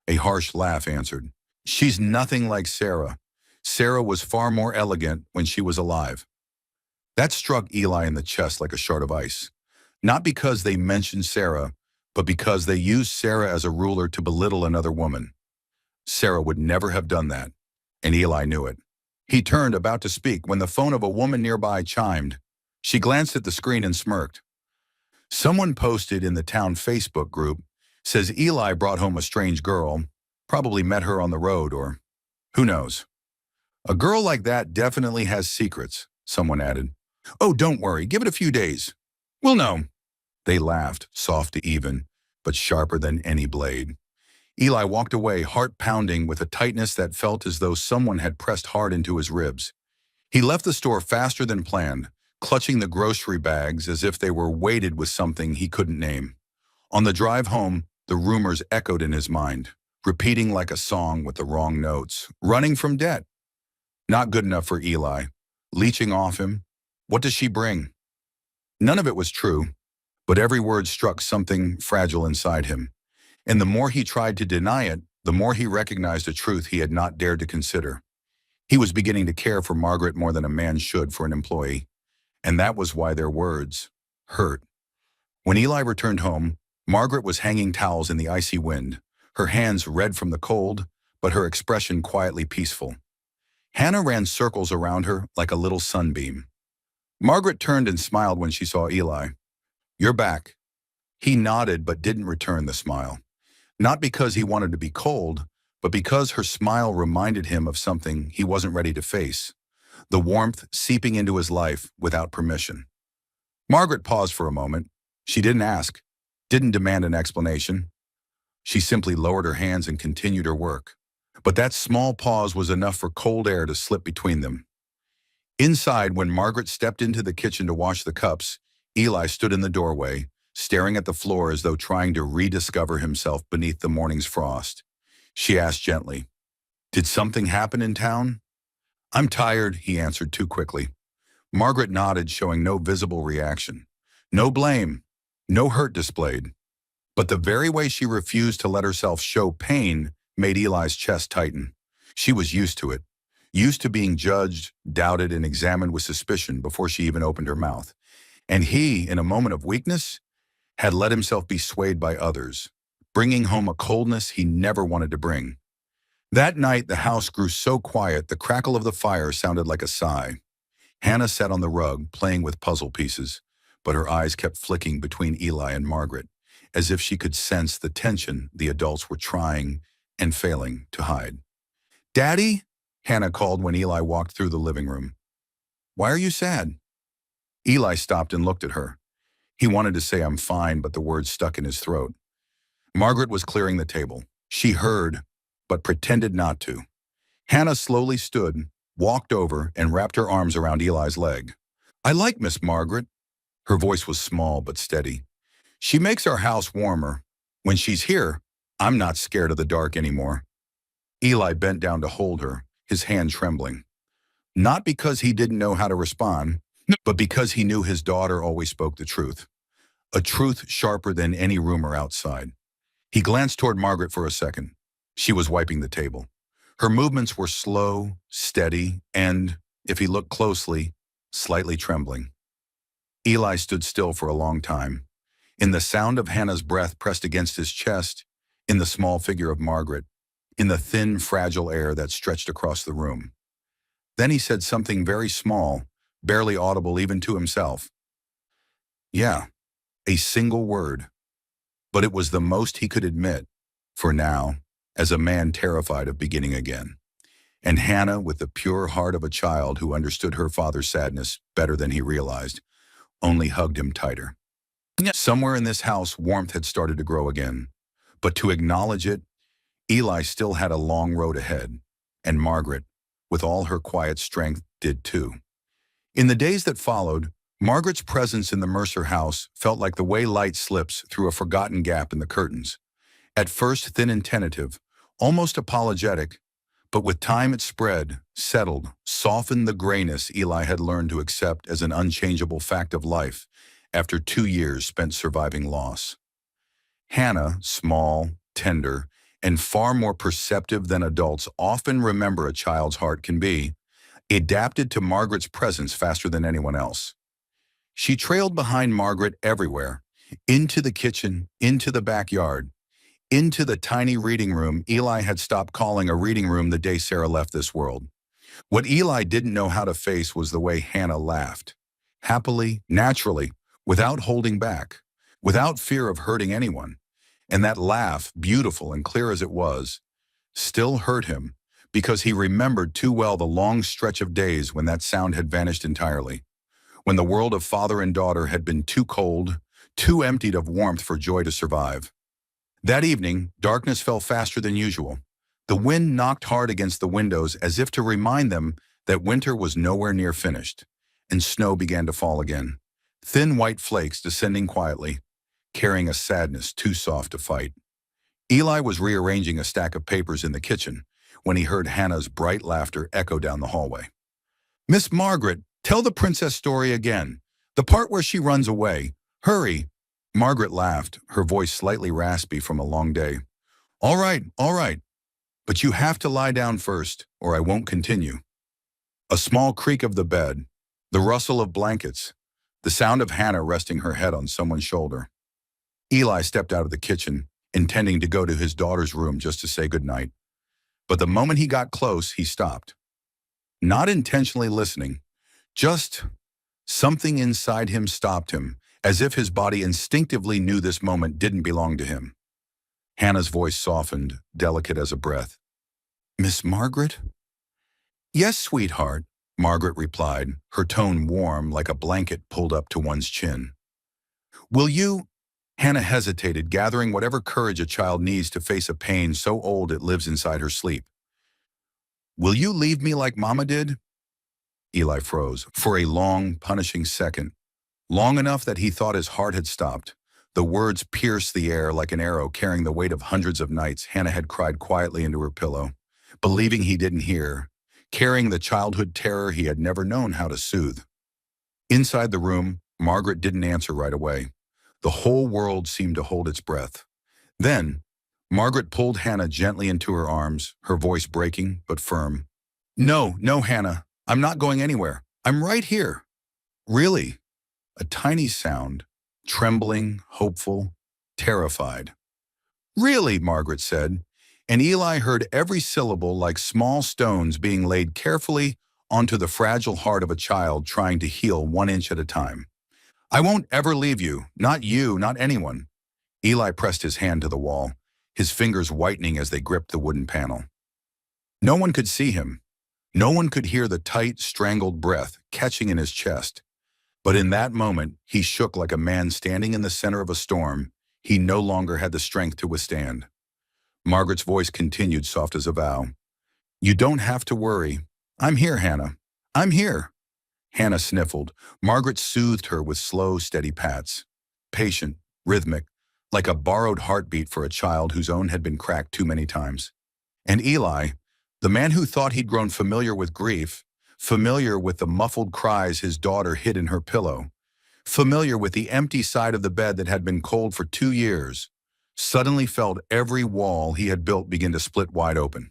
A harsh laugh answered. She's nothing like Sarah. Sarah was far more elegant when she was alive. That struck Eli in the chest like a shard of ice. Not because they mentioned Sarah, but because they used Sarah as a ruler to belittle another woman. Sarah would never have done that, and Eli knew it. He turned about to speak when the phone of a woman nearby chimed. She glanced at the screen and smirked. Someone posted in the town Facebook group, says Eli brought home a strange girl, probably met her on the road or who knows. A girl like that definitely has secrets, someone added. Oh, don't worry, give it a few days. We'll know. They laughed, soft to even, but sharper than any blade. Eli walked away, heart pounding with a tightness that felt as though someone had pressed hard into his ribs. He left the store faster than planned, clutching the grocery bags as if they were weighted with something he couldn't name. On the drive home, the rumors echoed in his mind, repeating like a song with the wrong notes. Running from debt. Not good enough for Eli. Leeching off him. What does she bring? None of it was true, but every word struck something fragile inside him. And the more he tried to deny it, the more he recognized a truth he had not dared to consider. He was beginning to care for Margaret more than a man should for an employee. And that was why their words hurt. When Eli returned home, Margaret was hanging towels in the icy wind, her hands red from the cold, but her expression quietly peaceful. Hannah ran circles around her like a little sunbeam. Margaret turned and smiled when she saw Eli. You're back. He nodded but didn't return the smile. Not because he wanted to be cold, but because her smile reminded him of something he wasn't ready to face. The warmth seeping into his life without permission. Margaret paused for a moment. She didn't ask, didn't demand an explanation. She simply lowered her hands and continued her work. But that small pause was enough for cold air to slip between them. Inside, when Margaret stepped into the kitchen to wash the cups, Eli stood in the doorway, staring at the floor as though trying to rediscover himself beneath the morning's frost. She asked gently, "Did something happen in town?" "I'm tired," he answered too quickly. Margaret nodded, showing no visible reaction. No blame, no hurt displayed. But the very way she refused to let herself show pain made Eli's chest tighten. She was used to it, used to being judged, doubted, and examined with suspicion before she even opened her mouth. And he, in a moment of weakness, had let himself be swayed by others, bringing home a coldness he never wanted to bring. That night, the house grew so quiet the crackle of the fire sounded like a sigh. Hannah sat on the rug, playing with puzzle pieces, but her eyes kept flicking between Eli and Margaret, as if she could sense the tension the adults were trying and failing to hide. "Daddy?" Hannah called when Eli walked through the living room. "Why are you sad?" Eli stopped and looked at her. He wanted to say "I'm fine," but the words stuck in his throat. Margaret was clearing the table. She heard, but pretended not to. Hannah slowly stood, walked over, and wrapped her arms around Eli's leg. "I like Miss Margaret." Her voice was small but steady. "She makes our house warmer. When she's here, I'm not scared of the dark anymore." Eli bent down to hold her, his hand trembling. Not because he didn't know how to respond, but because he knew his daughter always spoke the truth. A truth sharper than any rumor outside. He glanced toward Margaret for a second. She was wiping the table. Her movements were slow, steady, and, if he looked closely, slightly trembling. Eli stood still for a long time. In the sound of Hannah's breath pressed against his chest, in the small figure of Margaret, in the thin, fragile air that stretched across the room. Then he said something very small, barely audible even to himself. "Yeah," a single word. But it was the most he could admit, for now, as a man terrified of beginning again. And Hannah, with the pure heart of a child who understood her father's sadness better than he realized, only hugged him tighter. Somewhere in this house, warmth had started to grow again. But to acknowledge it, Eli still had a long road ahead. And Margaret, with all her quiet strength, did too. In the days that followed, Margaret's presence in the Mercer house felt like the way light slips through a forgotten gap in the curtains. At first thin and tentative, almost apologetic, but with time it spread, settled, softened the grayness Eli had learned to accept as an unchangeable fact of life after 2 years spent surviving loss. Hannah, small, tender, and far more perceptive than adults often remember a child's heart can be, adapted to Margaret's presence faster than anyone else. She trailed behind Margaret everywhere, into the kitchen, into the backyard, into the tiny reading room Eli had stopped calling a reading room the day Sarah left this world. What Eli didn't know how to face was the way Hannah laughed. Happily, naturally, without holding back, without fear of hurting anyone. And that laugh, beautiful and clear as it was, still hurt him because he remembered too well the long stretch of days when that sound had vanished entirely, when the world of father and daughter had been too cold, too emptied of warmth for joy to survive. That evening, darkness fell faster than usual. The wind knocked hard against the windows as if to remind them that winter was nowhere near finished, and snow began to fall again, thin white flakes descending quietly, carrying a sadness too soft to fight. Eli was rearranging a stack of papers in the kitchen when he heard Hannah's bright laughter echo down the hallway. "Miss Margaret, tell the princess story again. The part where she runs away. Hurry." Margaret laughed, her voice slightly raspy from a long day. All right. But you have to lie down first, or I won't continue." A small creak of the bed, the rustle of blankets, the sound of Hannah resting her head on someone's shoulder. Eli stepped out of the kitchen, intending to go to his daughter's room just to say goodnight. But the moment he got close, he stopped. Not intentionally listening, just something inside him stopped him, as if his body instinctively knew this moment didn't belong to him. Hannah's voice softened, delicate as a breath. "Miss Margaret?" "Yes, sweetheart," Margaret replied, her tone warm like a blanket pulled up to one's chin. "Will you—" Hannah hesitated, gathering whatever courage a child needs to face a pain so old it lives inside her sleep. "Will you leave me like Mama did?" Eli froze for a long, punishing second, long enough that he thought his heart had stopped. The words pierced the air like an arrow carrying the weight of hundreds of nights Hannah had cried quietly into her pillow, believing he didn't hear, carrying the childhood terror he had never known how to soothe. Inside the room, Margaret didn't answer right away. The whole world seemed to hold its breath. Then, Margaret pulled Hannah gently into her arms, her voice breaking but firm. No, Hannah, I'm not going anywhere. I'm right here." "Really?" A tiny sound, trembling, hopeful, terrified. "Really," Margaret said, and Eli heard every syllable like small stones being laid carefully onto the fragile heart of a child trying to heal 1 inch at a time. "I won't ever leave you, not anyone." Eli pressed his hand to the wall, his fingers whitening as they gripped the wooden panel. No one could see him. No one could hear the tight, strangled breath catching in his chest. But in that moment, he shook like a man standing in the center of a storm he no longer had the strength to withstand. Margaret's voice continued soft as a vow. "You don't have to worry. I'm here, Hannah. I'm here." Hannah sniffled. Margaret soothed her with slow, steady pats. Patient, rhythmic, like a borrowed heartbeat for a child whose own had been cracked too many times. And Eli, the man who thought he'd grown familiar with grief, familiar with the muffled cries his daughter hid in her pillow, familiar with the empty side of the bed that had been cold for 2 years, suddenly felt every wall he had built begin to split wide open.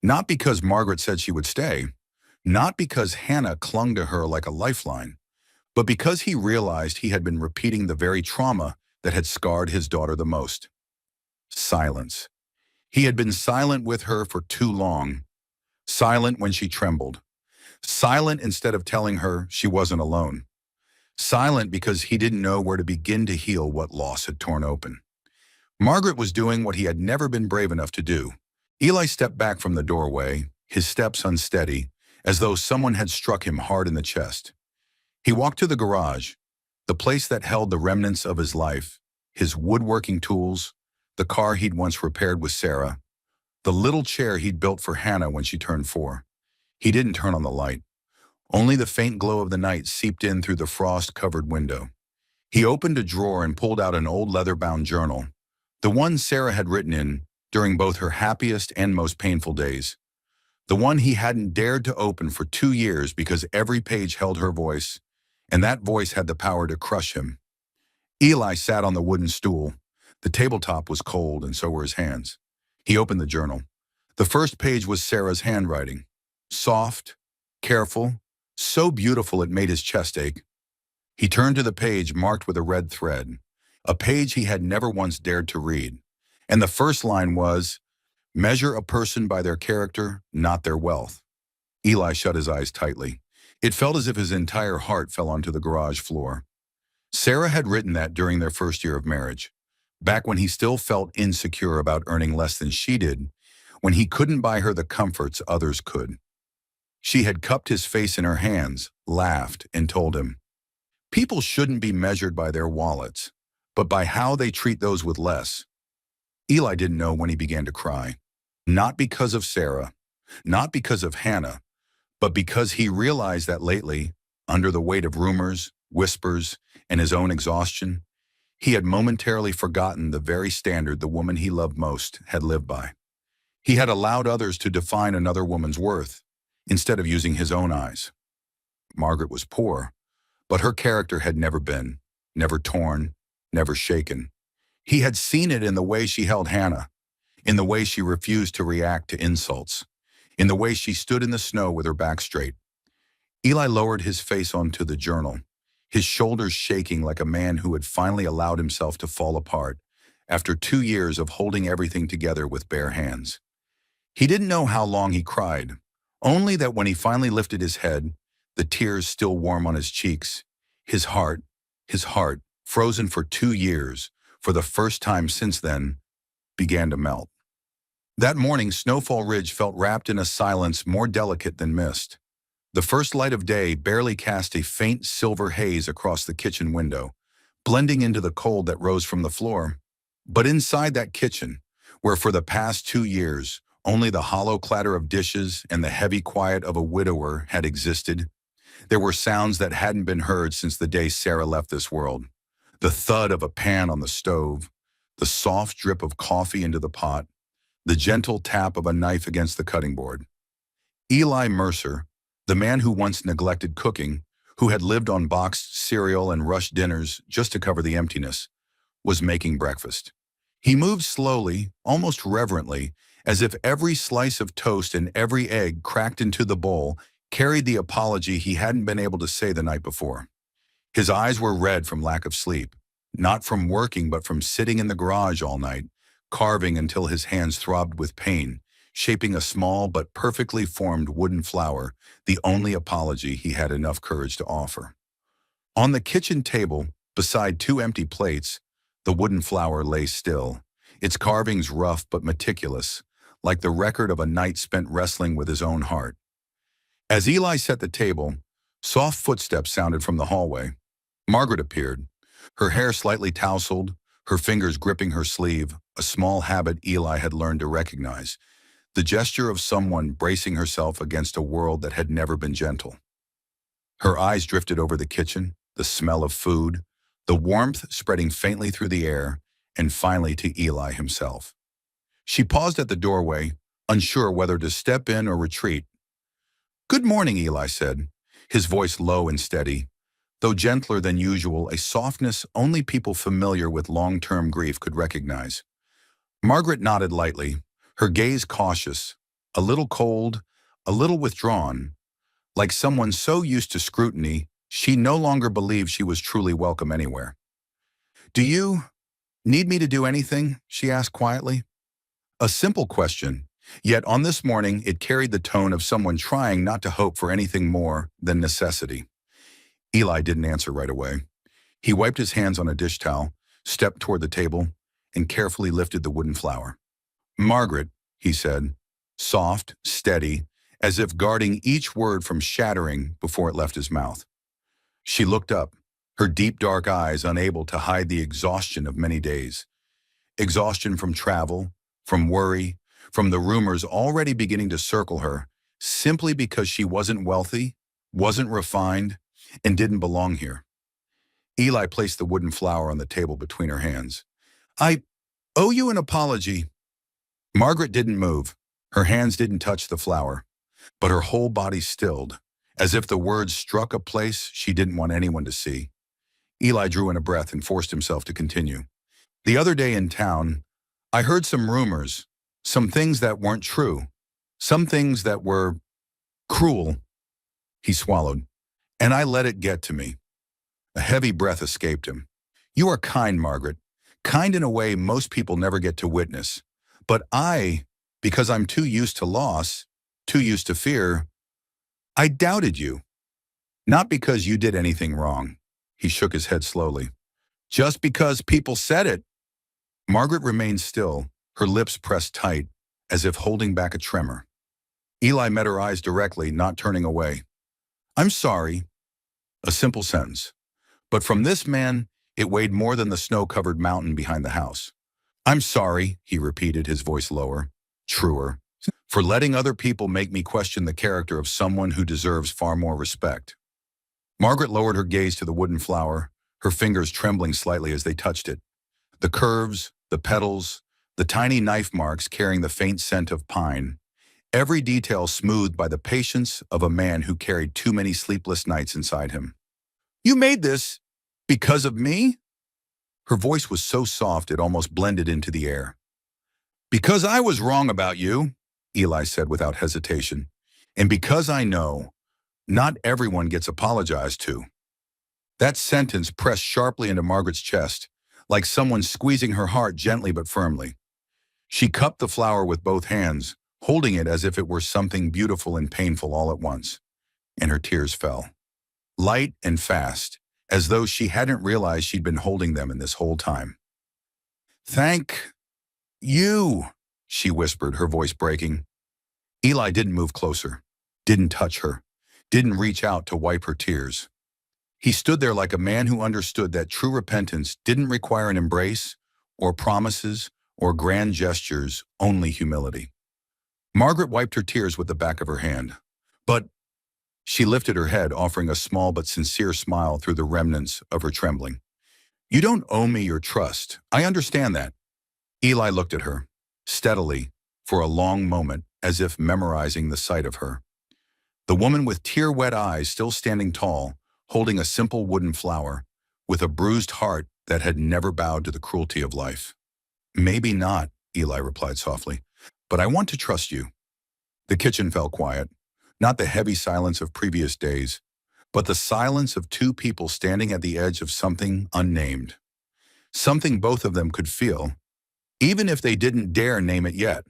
Not because Margaret said she would stay, not because Hannah clung to her like a lifeline, but because he realized he had been repeating the very trauma that had scarred his daughter the most. Silence. He had been silent with her for too long. Silent when she trembled. Silent instead of telling her she wasn't alone. Silent because he didn't know where to begin to heal what loss had torn open. Margaret was doing what he had never been brave enough to do. Eli stepped back from the doorway, his steps unsteady, as though someone had struck him hard in the chest. He walked to the garage, the place that held the remnants of his life, his woodworking tools, the car he'd once repaired with Sarah, the little chair he'd built for Hannah when she turned 4. He didn't turn on the light. Only the faint glow of the night seeped in through the frost-covered window. He opened a drawer and pulled out an old leather-bound journal, the one Sarah had written in during both her happiest and most painful days. The one he hadn't dared to open for 2 years because every page held her voice, and that voice had the power to crush him. Eli sat on the wooden stool. The tabletop was cold, and so were his hands. He opened the journal. The first page was Sarah's handwriting. Soft, careful, so beautiful it made his chest ache. He turned to the page marked with a red thread, a page he had never once dared to read. And the first line was, "Measure a person by their character, not their wealth." Eli shut his eyes tightly. It felt as if his entire heart fell onto the garage floor. Sarah had written that during their first year of marriage, back when he still felt insecure about earning less than she did, when he couldn't buy her the comforts others could. She had cupped his face in her hands, laughed, and told him, "People shouldn't be measured by their wallets, but by how they treat those with less." Eli didn't know when he began to cry. Not because of Sarah, not because of Hannah, but because he realized that lately, under the weight of rumors, whispers, and his own exhaustion, he had momentarily forgotten the very standard the woman he loved most had lived by. He had allowed others to define another woman's worth, instead of using his own eyes. Margaret was poor, but her character had never been, never torn, never shaken. He had seen it in the way she held Hannah, in the way she refused to react to insults, in the way she stood in the snow with her back straight. Eli lowered his face onto the journal, his shoulders shaking like a man who had finally allowed himself to fall apart after 2 years of holding everything together with bare hands. He didn't know how long he cried, only that when he finally lifted his head, the tears still warm on his cheeks, his heart, frozen for 2 years, for the first time since then, began to melt. That morning, Snowfall Ridge felt wrapped in a silence more delicate than mist. The first light of day barely cast a faint silver haze across the kitchen window, blending into the cold that rose from the floor. But inside that kitchen, where for the past 2 years, only the hollow clatter of dishes and the heavy quiet of a widower had existed, there were sounds that hadn't been heard since the day Sarah left this world. The thud of a pan on the stove, the soft drip of coffee into the pot, the gentle tap of a knife against the cutting board. Eli Mercer, the man who once neglected cooking, who had lived on boxed cereal and rushed dinners just to cover the emptiness, was making breakfast. He moved slowly, almost reverently, as if every slice of toast and every egg cracked into the bowl carried the apology he hadn't been able to say the night before. His eyes were red from lack of sleep, not from working but from sitting in the garage all night, carving until his hands throbbed with pain, shaping a small but perfectly formed wooden flower, the only apology he had enough courage to offer. On the kitchen table, beside 2 empty plates, the wooden flower lay still, its carvings rough but meticulous, like the record of a night spent wrestling with his own heart. As Eli set the table, soft footsteps sounded from the hallway. Margaret appeared, her hair slightly tousled, her fingers gripping her sleeve, a small habit Eli had learned to recognize, the gesture of someone bracing herself against a world that had never been gentle. Her eyes drifted over the kitchen, the smell of food, the warmth spreading faintly through the air, and finally to Eli himself. She paused at the doorway, unsure whether to step in or retreat. "Good morning," Eli said, his voice low and steady, though gentler than usual, a softness only people familiar with long-term grief could recognize. Margaret nodded lightly, her gaze cautious, a little cold, a little withdrawn, like someone so used to scrutiny she no longer believed she was truly welcome anywhere. "Do you need me to do anything?" she asked quietly. A simple question, yet on this morning it carried the tone of someone trying not to hope for anything more than necessity. Eli didn't answer right away. He wiped his hands on a dish towel, stepped toward the table, and carefully lifted the wooden flower. "Margaret," he said, soft, steady, as if guarding each word from shattering before it left his mouth. She looked up, her deep dark eyes unable to hide the exhaustion of many days. Exhaustion from travel, from worry, from the rumors already beginning to circle her, simply because she wasn't wealthy, wasn't refined, and didn't belong here. Eli placed the wooden flower on the table between her hands. I owe you an apology. Margaret didn't move. Her hands didn't touch the flower, but her whole body stilled, as if the words struck a place she didn't want anyone to see. Eli drew in a breath and forced himself to continue. The other day in town, I heard some rumors, some things that weren't true, some things that were cruel. He swallowed, and I let it get to me. A heavy breath escaped him. You are kind, Margaret, kind in a way most people never get to witness. But because I'm too used to loss, too used to fear, I doubted you. Not because you did anything wrong. He shook his head slowly. Just because people said it. Margaret remained still, her lips pressed tight, as if holding back a tremor. Eli met her eyes directly, not turning away. I'm sorry. A simple sentence. But from this man, it weighed more than the snow-covered mountain behind the house. I'm sorry, he repeated, his voice lower, truer, for letting other people make me question the character of someone who deserves far more respect. Margaret lowered her gaze to the wooden flower, her fingers trembling slightly as they touched it. The curves, the petals, the tiny knife marks carrying the faint scent of pine, every detail smoothed by the patience of a man who carried too many sleepless nights inside him. You made this because of me? Her voice was so soft it almost blended into the air. Because I was wrong about you, Eli said without hesitation, and because I know not everyone gets apologized to. That sentence pressed sharply into Margaret's chest, like someone squeezing her heart gently but firmly. She cupped the flower with both hands, holding it as if it were something beautiful and painful all at once, and her tears fell. Light and fast, as though she hadn't realized she'd been holding them in this whole time. Thank you, she whispered, her voice breaking. Eli didn't move closer, didn't touch her, didn't reach out to wipe her tears. He stood there like a man who understood that true repentance didn't require an embrace, or promises, or grand gestures, only humility. Margaret wiped her tears with the back of her hand. But she lifted her head, offering a small but sincere smile through the remnants of her trembling. You don't owe me your trust. I understand that. Eli looked at her, steadily, for a long moment, as if memorizing the sight of her. The woman with tear-wet eyes still standing tall, holding a simple wooden flower, with a bruised heart that had never bowed to the cruelty of life. Maybe not, Eli replied softly, but I want to trust you. The kitchen fell quiet, not the heavy silence of previous days, but the silence of two people standing at the edge of something unnamed. Something both of them could feel, even if they didn't dare name it yet.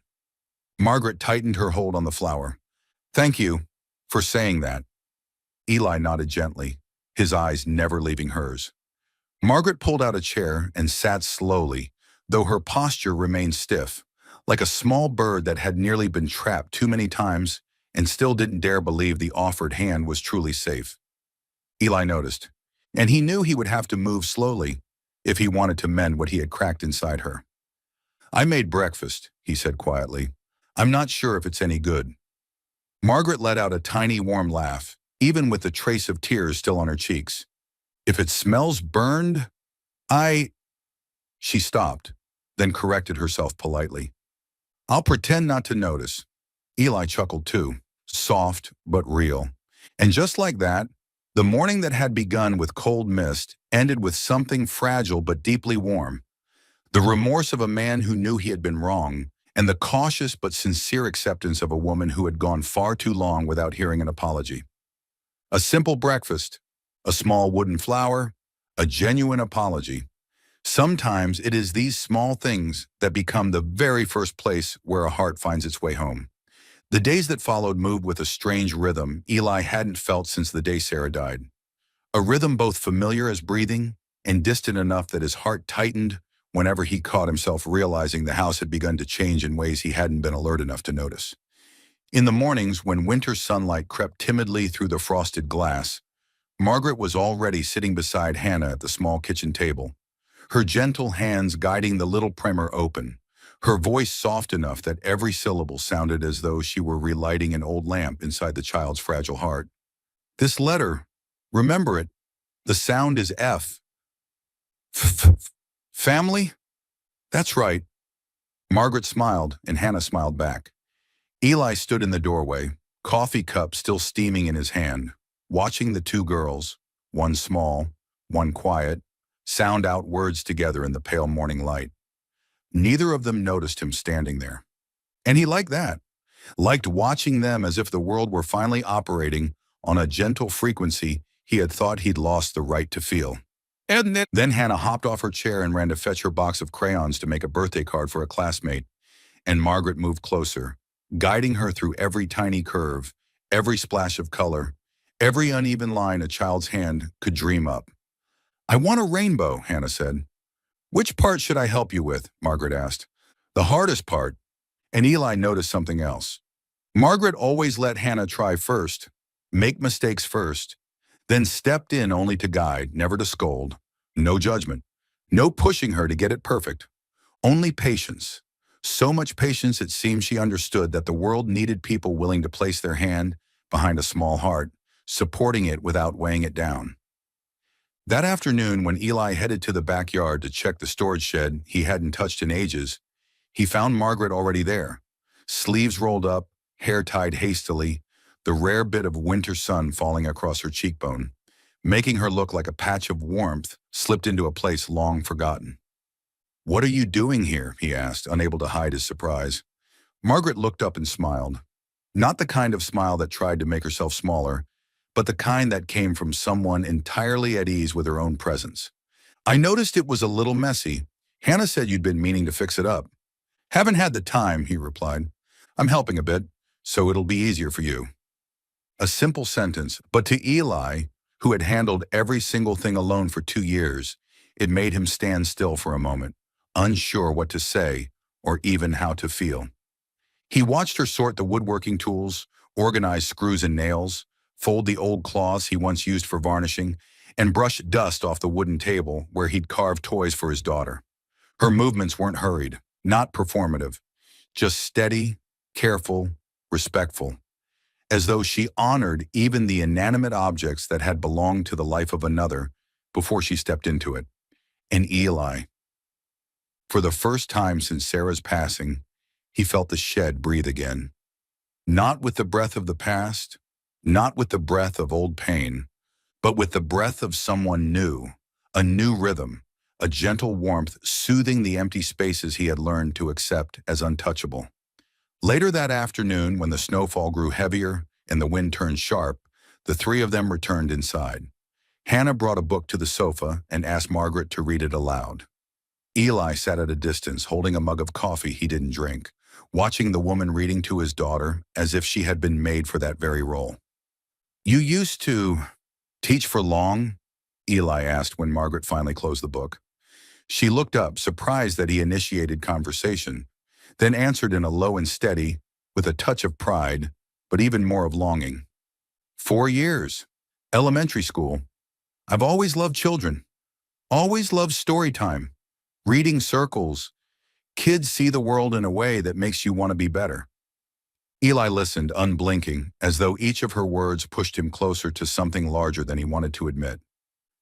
Margaret tightened her hold on the flower. Thank you for saying that. Eli nodded gently, his eyes never leaving hers. Margaret pulled out a chair and sat slowly, though her posture remained stiff, like a small bird that had nearly been trapped too many times and still didn't dare believe the offered hand was truly safe. Eli noticed, and he knew he would have to move slowly if he wanted to mend what he had cracked inside her. I made breakfast, he said quietly. I'm not sure if it's any good. Margaret let out a tiny warm laugh, even with the trace of tears still on her cheeks. If it smells burned, She stopped, then corrected herself politely. I'll pretend not to notice. Eli chuckled too, soft but real. And just like that, the morning that had begun with cold mist ended with something fragile but deeply warm. The remorse of a man who knew he had been wrong, and the cautious but sincere acceptance of a woman who had gone far too long without hearing an apology. A simple breakfast, a small wooden flower, a genuine apology. Sometimes it is these small things that become the very first place where a heart finds its way home. The days that followed moved with a strange rhythm Eli hadn't felt since the day Sarah died. A rhythm both familiar as breathing and distant enough that his heart tightened whenever he caught himself realizing the house had begun to change in ways he hadn't been alert enough to notice. In the mornings, when winter sunlight crept timidly through the frosted glass, Margaret was already sitting beside Hannah at the small kitchen table, her gentle hands guiding the little primer open, her voice soft enough that every syllable sounded as though she were relighting an old lamp inside the child's fragile heart. This letter, remember it, the sound is F. Family? That's right. Margaret smiled, and Hannah smiled back. Eli stood in the doorway, coffee cup still steaming in his hand, watching the two girls, one small, one quiet, sound out words together in the pale morning light. Neither of them noticed him standing there. And he liked that, liked watching them as if the world were finally operating on a gentle frequency he had thought he'd lost the right to feel. And then Hannah hopped off her chair and ran to fetch her box of crayons to make a birthday card for a classmate, and Margaret moved closer, guiding her through every tiny curve, every splash of color, every uneven line a child's hand could dream up. I want a rainbow, Hannah said. Which part should I help you with? Margaret asked. The hardest part. And Eli noticed something else. Margaret always let Hannah try first, make mistakes first, then stepped in only to guide, never to scold. No judgment. No pushing her to get it perfect. Only patience. So much patience it seemed she understood that the world needed people willing to place their hand behind a small heart, supporting it without weighing it down. That afternoon, when Eli headed to the backyard to check the storage shed he hadn't touched in ages, he found Margaret already there, sleeves rolled up, hair tied hastily, the rare bit of winter sun falling across her cheekbone, making her look like a patch of warmth slipped into a place long forgotten. What are you doing here? He asked, unable to hide his surprise. Margaret looked up and smiled. Not the kind of smile that tried to make herself smaller, but the kind that came from someone entirely at ease with her own presence. I noticed it was a little messy. Hannah said you'd been meaning to fix it up. Haven't had the time, he replied. I'm helping a bit, so it'll be easier for you. A simple sentence, but to Eli, who had handled every single thing alone for 2 years, it made him stand still for a moment, unsure what to say or even how to feel. He watched her sort the woodworking tools, organize screws and nails, fold the old cloths he once used for varnishing, and brush dust off the wooden table where he'd carved toys for his daughter. Her movements weren't hurried, not performative, just steady, careful, respectful, as though she honored even the inanimate objects that had belonged to the life of another before she stepped into it. And Eli, for the first time since Sarah's passing, he felt the shed breathe again. Not with the breath of the past, not with the breath of old pain, but with the breath of someone new, a new rhythm, a gentle warmth soothing the empty spaces he had learned to accept as untouchable. Later that afternoon, when the snowfall grew heavier and the wind turned sharp, the three of them returned inside. Hannah brought a book to the sofa and asked Margaret to read it aloud. Eli sat at a distance, holding a mug of coffee he didn't drink, watching the woman reading to his daughter as if she had been made for that very role. You used to teach for long? Eli asked when Margaret finally closed the book. She looked up, surprised that he initiated conversation, then answered in a low and steady, with a touch of pride, but even more of longing. 4 years. Elementary school. I've always loved children. Always loved story time. Reading circles. Kids see the world in a way that makes you want to be better. Eli listened, unblinking, as though each of her words pushed him closer to something larger than he wanted to admit.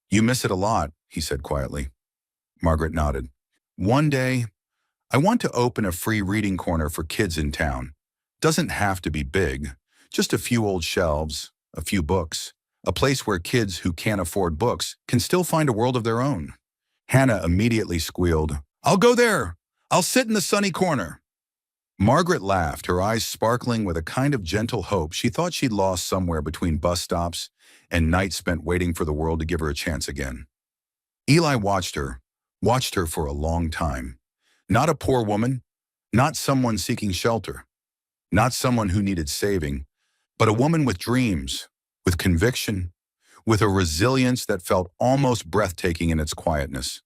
You miss it a lot, he said quietly. Margaret nodded. One day, I want to open a free reading corner for kids in town. Doesn't have to be big, just a few old shelves, a few books, a place where kids who can't afford books can still find a world of their own. Hannah immediately squealed, I'll go there. I'll sit in the sunny corner. Margaret laughed, her eyes sparkling with a kind of gentle hope she thought she'd lost somewhere between bus stops and nights spent waiting for the world to give her a chance again. Eli watched her for a long time. Not a poor woman, not someone seeking shelter, not someone who needed saving, but a woman with dreams, with conviction, with a resilience that felt almost breathtaking in its quietness.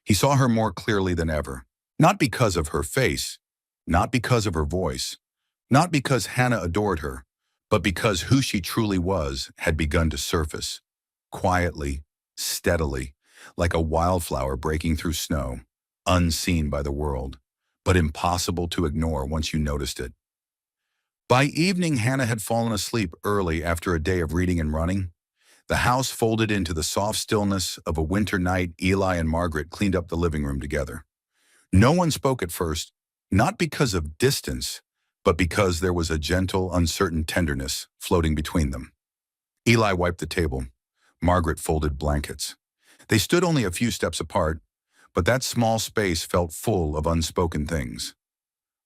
He saw her more clearly than ever, not because of her face, not because of her voice, Not because Hannah adored her, but because who she truly was had begun to surface, quietly, steadily, like a wildflower breaking through snow, unseen by the world, but impossible to ignore once you noticed it. By evening, Hannah had fallen asleep early after a day of reading and running. The house folded into the soft stillness of a winter night. Eli and Margaret cleaned up the living room together. No one spoke at first, not because of distance, but because there was a gentle, uncertain tenderness floating between them. Eli wiped the table. Margaret folded blankets. They stood only a few steps apart, but that small space felt full of unspoken things.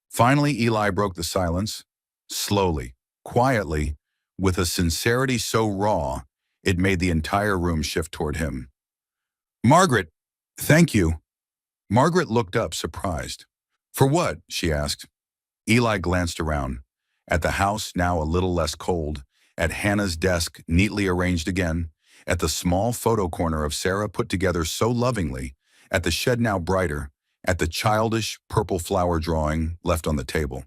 Finally, Eli broke the silence, slowly, quietly, with a sincerity so raw, it made the entire room shift toward him. "Margaret, thank you." Margaret looked up, surprised. "For what?" she asked. Eli glanced around, at the house now a little less cold, at Hannah's desk neatly arranged again, at the small photo corner of Sarah put together so lovingly, at the shed now brighter, at the childish purple flower drawing left on the table,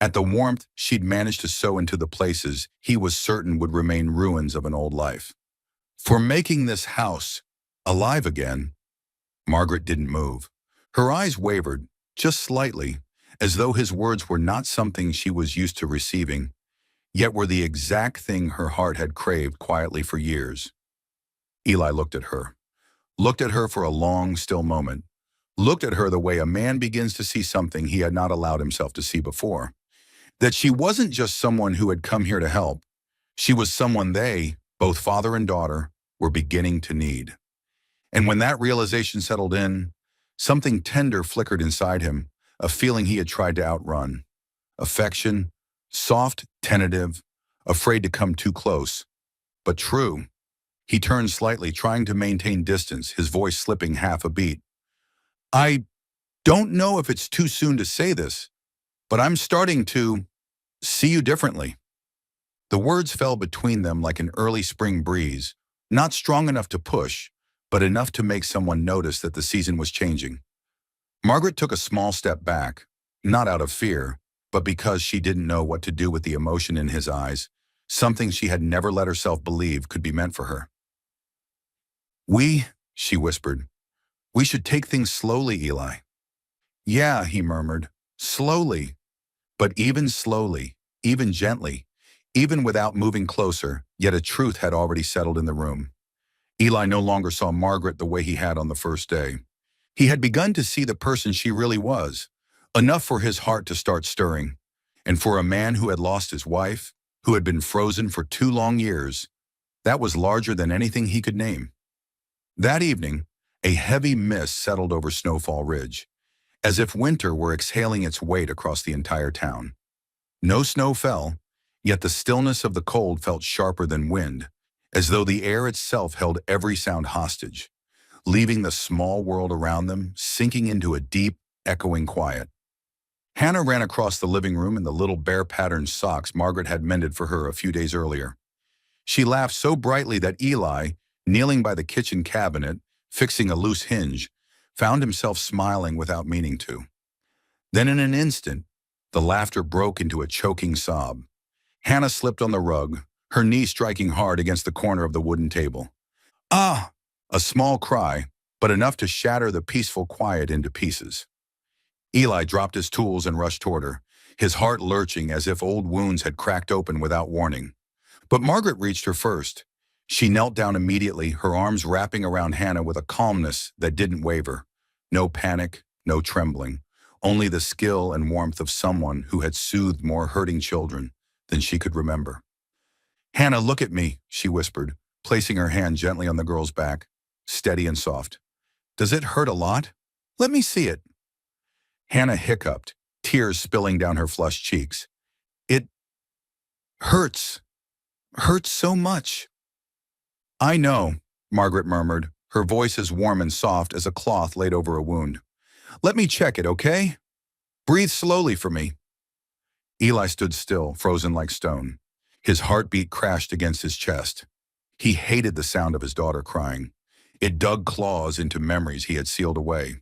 at the warmth she'd managed to sew into the places he was certain would remain ruins of an old life. "For making this house alive again." Margaret didn't move. Her eyes wavered, just slightly, as though his words were not something she was used to receiving, yet were the exact thing her heart had craved quietly for years. Eli looked at her for a long, still moment, looked at her the way a man begins to see something he had not allowed himself to see before. That she wasn't just someone who had come here to help. She was someone they, both father and daughter, were beginning to need. And when that realization settled in, something tender flickered inside him, a feeling he had tried to outrun. Affection, soft, tentative, afraid to come too close, but true. He turned slightly, trying to maintain distance, his voice slipping half a beat. "I don't know if it's too soon to say this, but I'm starting to see you differently." The words fell between them like an early spring breeze, not strong enough to push, but enough to make someone notice that the season was changing. Margaret took a small step back, not out of fear, but because she didn't know what to do with the emotion in his eyes, something she had never let herself believe could be meant for her. She whispered, "we should take things slowly, Eli." "Yeah," he murmured, "slowly." But even slowly, even gently, even without moving closer, yet a truth had already settled in the room. Eli no longer saw Margaret the way he had on the first day. He had begun to see the person she really was, enough for his heart to start stirring. And for a man who had lost his wife, who had been frozen for 2 long years, that was larger than anything he could name. That evening, a heavy mist settled over Snowfall Ridge, as if winter were exhaling its weight across the entire town. No snow fell, yet the stillness of the cold felt sharper than wind, as though the air itself held every sound hostage, leaving the small world around them sinking into a deep, echoing quiet. Hannah ran across the living room in the little bear-patterned socks Margaret had mended for her a few days earlier. She laughed so brightly that Eli, kneeling by the kitchen cabinet, fixing a loose hinge, found himself smiling without meaning to. Then in an instant, the laughter broke into a choking sob. Hannah slipped on the rug, her knee striking hard against the corner of the wooden table. "Ah!" A small cry, but enough to shatter the peaceful quiet into pieces. Eli dropped his tools and rushed toward her, his heart lurching as if old wounds had cracked open without warning. But Margaret reached her first. She knelt down immediately, her arms wrapping around Hannah with a calmness that didn't waver. No panic, no trembling, only the skill and warmth of someone who had soothed more hurting children than she could remember. "Hannah, look at me," she whispered, placing her hand gently on the girl's back, steady and soft. "Does it hurt a lot? Let me see it." Hannah hiccuped, tears spilling down her flushed cheeks. "It hurts. Hurts so much." "I know," Margaret murmured, her voice as warm and soft as a cloth laid over a wound. "Let me check it, okay? Breathe slowly for me." Eli stood still, frozen like stone. His heartbeat crashed against his chest. He hated the sound of his daughter crying. It dug claws into memories he had sealed away.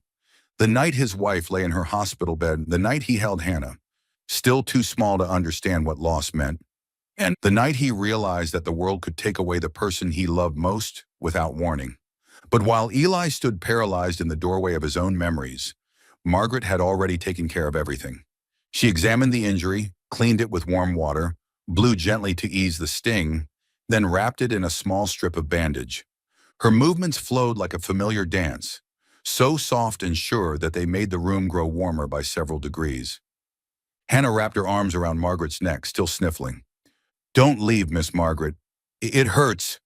The night his wife lay in her hospital bed, the night he held Hannah, still too small to understand what loss meant. And the night he realized that the world could take away the person he loved most without warning. But while Eli stood paralyzed in the doorway of his own memories, Margaret had already taken care of everything. She examined the injury, cleaned it with warm water, blew gently to ease the sting, then wrapped it in a small strip of bandage. Her movements flowed like a familiar dance, so soft and sure that they made the room grow warmer by several degrees. Hannah wrapped her arms around Margaret's neck, still sniffling. "Don't leave, Miss Margaret. It hurts."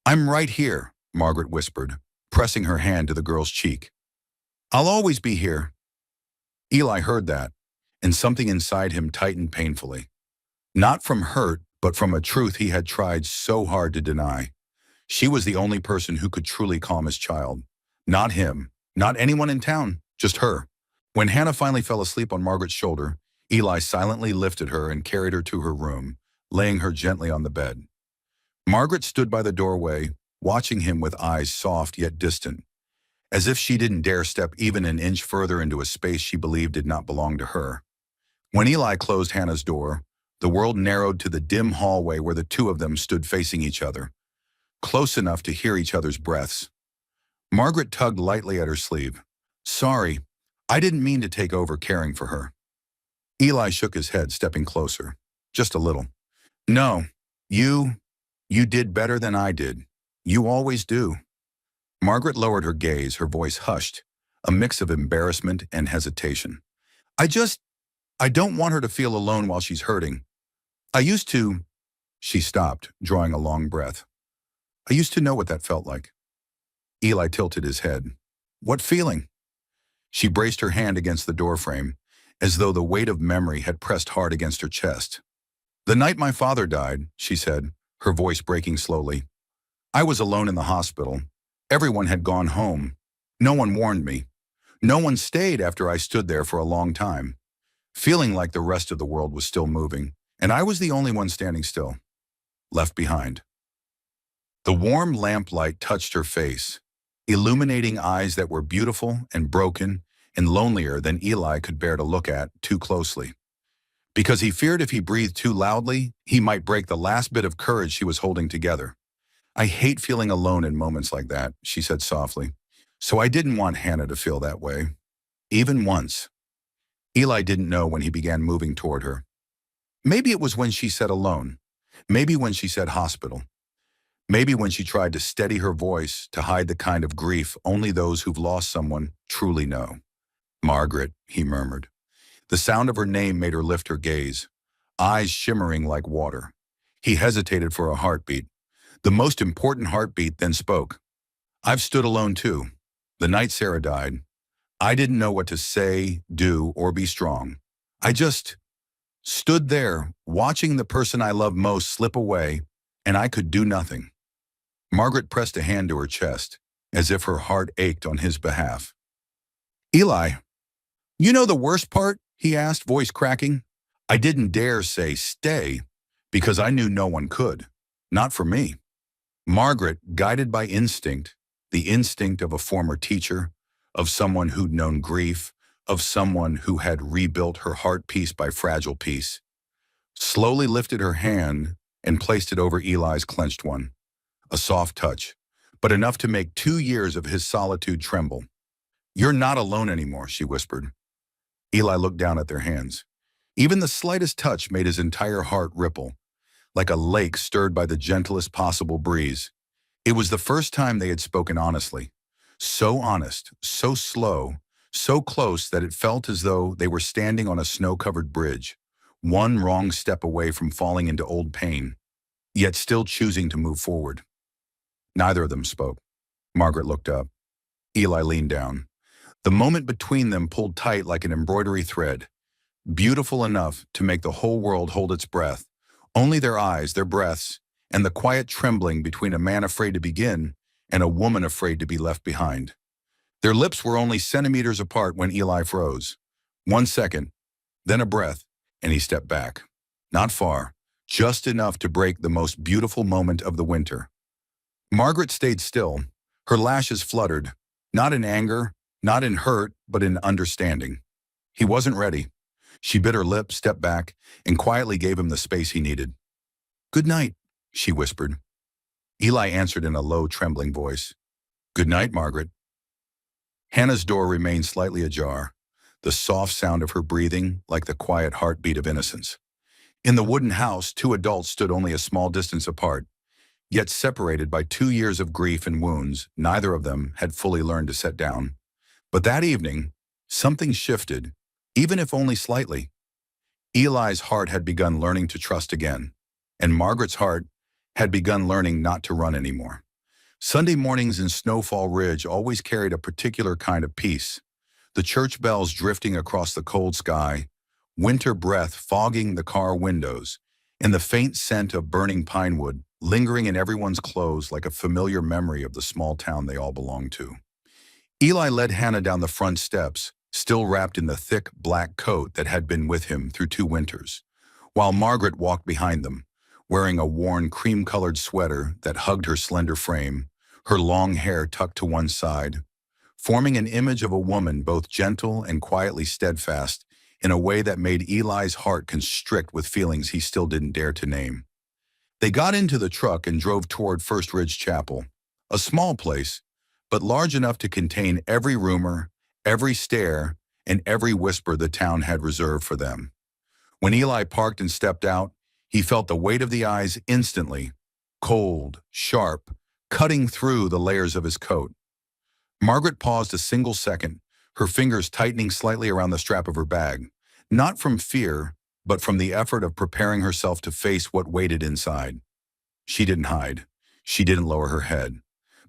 "I'm right here," Margaret whispered, pressing her hand to the girl's cheek. "I'll always be here." Eli heard that, and something inside him tightened painfully. Not from hurt, but from a truth he had tried so hard to deny. She was the only person who could truly calm his child. Not him, not anyone in town, just her. When Hannah finally fell asleep on Margaret's shoulder, Eli silently lifted her and carried her to her room, laying her gently on the bed. Margaret stood by the doorway, watching him with eyes soft yet distant, as if she didn't dare step even an inch further into a space she believed did not belong to her. When Eli closed Hannah's door, the world narrowed to the dim hallway where the two of them stood facing each other, close enough to hear each other's breaths. Margaret tugged lightly at her sleeve. "Sorry, I didn't mean to take over caring for her." Eli shook his head, stepping closer. "Just a little." "No, you did better than I did. You always do." Margaret lowered her gaze, her voice hushed, a mix of embarrassment and hesitation. I don't want her to feel alone while she's hurting. I used to." She stopped, drawing a long breath. "I used to know what that felt like." Eli tilted his head. "What feeling?" She braced her hand against the doorframe, as though the weight of memory had pressed hard against her chest. "The night my father died," she said, her voice breaking slowly. "I was alone in the hospital. Everyone had gone home. No one warned me. No one stayed after I stood there for a long time, feeling like the rest of the world was still moving, and I was the only one standing still, left behind." The warm lamplight touched her face, illuminating eyes that were beautiful and broken and lonelier than Eli could bear to look at too closely. Because he feared if he breathed too loudly, he might break the last bit of courage she was holding together. "I hate feeling alone in moments like that," she said softly. "So I didn't want Hannah to feel that way. Even once." Eli didn't know when he began moving toward her. Maybe it was when she said alone. Maybe when she said hospital. Maybe when she tried to steady her voice to hide the kind of grief only those who've lost someone truly know. "Margaret," he murmured. The sound of her name made her lift her gaze, eyes shimmering like water. He hesitated for a heartbeat. The most important heartbeat, then spoke. "I've stood alone too. The night Sarah died. I didn't know what to say, do, or be strong. I just stood there, watching the person I love most slip away, and I could do nothing." Margaret pressed a hand to her chest, as if her heart ached on his behalf. "Eli, you know the worst part?" he asked, voice cracking. "I didn't dare say stay, because I knew no one could. Not for me." Margaret, guided by instinct, the instinct of a former teacher, of someone who'd known grief, of someone who had rebuilt her heart piece by fragile piece, slowly lifted her hand and placed it over Eli's clenched one. A soft touch, but enough to make 2 years of his solitude tremble. "You're not alone anymore," she whispered. Eli looked down at their hands. Even the slightest touch made his entire heart ripple, like a lake stirred by the gentlest possible breeze. It was the first time they had spoken honestly. So honest, so slow, so close that it felt as though they were standing on a snow-covered bridge, one wrong step away from falling into old pain, yet still choosing to move forward. Neither of them spoke. Margaret looked up. Eli leaned down. The moment between them pulled tight like an embroidery thread, beautiful enough to make the whole world hold its breath. Only their eyes, their breaths, and the quiet trembling between a man afraid to begin and a woman afraid to be left behind. Their lips were only centimeters apart when Eli froze. 1 second, then a breath, and he stepped back. Not far, just enough to break the most beautiful moment of the winter. Margaret stayed still. Her lashes fluttered, not in anger, not in hurt, but in understanding. He wasn't ready. She bit her lip, stepped back, and quietly gave him the space he needed. "Good night," she whispered. Eli answered in a low, trembling voice. "Good night, Margaret." Hannah's door remained slightly ajar, the soft sound of her breathing like the quiet heartbeat of innocence. In the wooden house, two adults stood only a small distance apart, yet separated by 2 years of grief and wounds. Neither of them had fully learned to set down. But that evening, something shifted, even if only slightly. Eli's heart had begun learning to trust again, and Margaret's heart had begun learning not to run anymore. Sunday mornings in Snowfall Ridge always carried a particular kind of peace. The church bells drifting across the cold sky, winter breath fogging the car windows, and the faint scent of burning pine wood lingering in everyone's clothes like a familiar memory of the small town they all belonged to. Eli led Hannah down the front steps, still wrapped in the thick black coat that had been with him through 2 winters, while Margaret walked behind them, wearing a worn cream-colored sweater that hugged her slender frame, her long hair tucked to one side, forming an image of a woman both gentle and quietly steadfast in a way that made Eli's heart constrict with feelings he still didn't dare to name. They got into the truck and drove toward First Ridge Chapel, a small place, but large enough to contain every rumor, every stare, and every whisper the town had reserved for them. When Eli parked and stepped out, he felt the weight of the eyes instantly, cold, sharp, cutting through the layers of his coat. Margaret paused a single second, her fingers tightening slightly around the strap of her bag, not from fear, but from the effort of preparing herself to face what waited inside. She didn't hide. She didn't lower her head.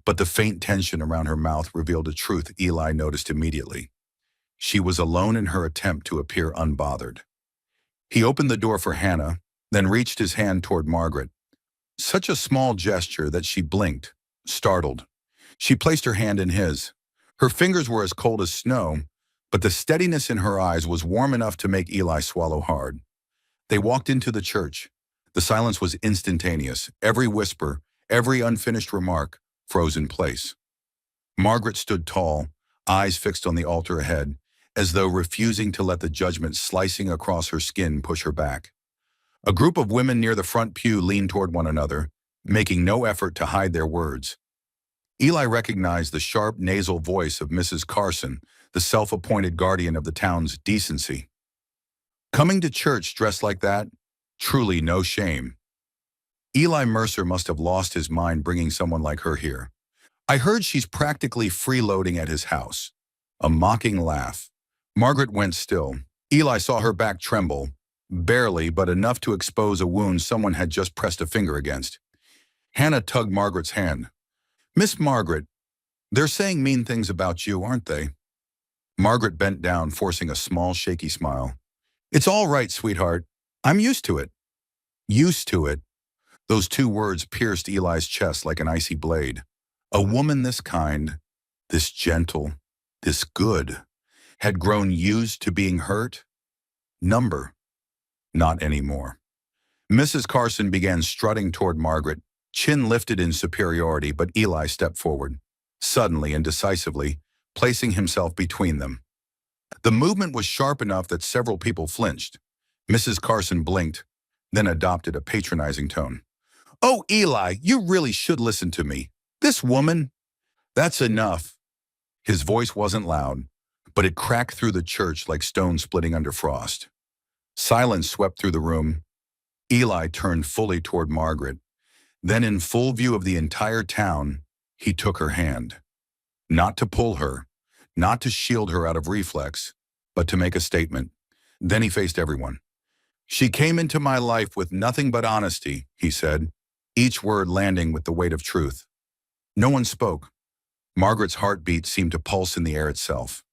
But the faint tension around her mouth revealed a truth Eli noticed immediately. She was alone in her attempt to appear unbothered. He opened the door for Hannah, then reached his hand toward Margaret. Such a small gesture that she blinked, startled. She placed her hand in his. Her fingers were as cold as snow, but the steadiness in her eyes was warm enough to make Eli swallow hard. They walked into the church. The silence was instantaneous. Every whisper, every unfinished remark, froze in place. Margaret stood tall, eyes fixed on the altar ahead, as though refusing to let the judgment slicing across her skin push her back. A group of women near the front pew leaned toward one another, making no effort to hide their words. Eli recognized the sharp nasal voice of Mrs. Carson, the self-appointed guardian of the town's decency. Coming to church dressed like that? Truly no shame. Eli Mercer must have lost his mind bringing someone like her here. I heard she's practically freeloading at his house. A mocking laugh. Margaret went still. Eli saw her back tremble, barely, but enough to expose a wound someone had just pressed a finger against. Hannah tugged Margaret's hand. "Miss Margaret, they're saying mean things about you, aren't they?" Margaret bent down, forcing a small, shaky smile. "It's all right, sweetheart. I'm used to it." Used to it. Those 2 words pierced Eli's chest like an icy blade. A woman this kind, this gentle, this good, had grown used to being hurt? Number. Not anymore. Mrs. Carson began strutting toward Margaret, chin lifted in superiority, but Eli stepped forward, suddenly and decisively, placing himself between them. The movement was sharp enough that several people flinched. Mrs. Carson blinked, then adopted a patronizing tone. "Oh, Eli, you really should listen to me. This woman—" "That's enough." His voice wasn't loud, but it cracked through the church like stone splitting under frost. Silence swept through the room. Eli turned fully toward Margaret. Then, in full view of the entire town, he took her hand. Not to pull her, not to shield her out of reflex, but to make a statement. Then he faced everyone. "She came into my life with nothing but honesty," he said, each word landing with the weight of truth. No one spoke. Margaret's heartbeat seemed to pulse in the air itself.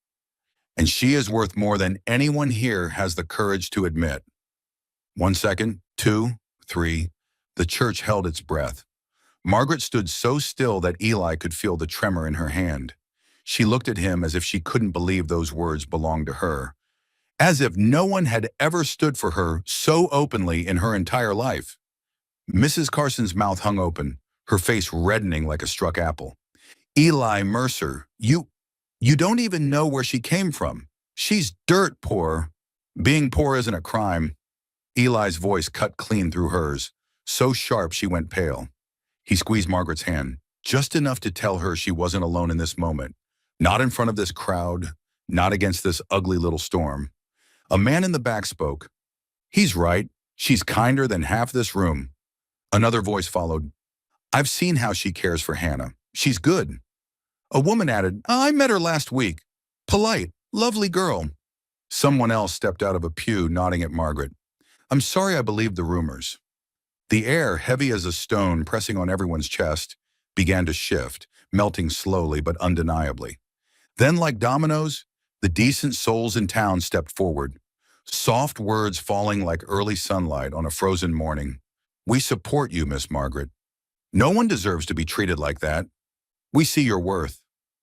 "And she is worth more than anyone here has the courage to admit." 1 second, 2, 3. The church held its breath. Margaret stood so still that Eli could feel the tremor in her hand. She looked at him as if she couldn't believe those words belonged to her, as if no one had ever stood for her so openly in her entire life. Mrs. Carson's mouth hung open, her face reddening like a struck apple. "Eli Mercer, you don't even know where she came from. She's dirt poor." Being poor isn't a crime. Eli's voice cut clean through hers, so sharp she went pale. He squeezed Margaret's hand, just enough to tell her she wasn't alone in this moment. Not in front of this crowd, not against this ugly little storm. A man in the back spoke. He's right. She's kinder than half this room. Another voice followed. I've seen how she cares for Hannah. She's good. A woman added, I met her last week. Polite, lovely girl. Someone else stepped out of a pew, nodding at Margaret. I'm sorry I believed the rumors. The air, heavy as a stone pressing on everyone's chest, began to shift, melting slowly but undeniably. Then, like dominoes, the decent souls in town stepped forward, soft words falling like early sunlight on a frozen morning. We support you, Miss Margaret. No one deserves to be treated like that. We see your worth.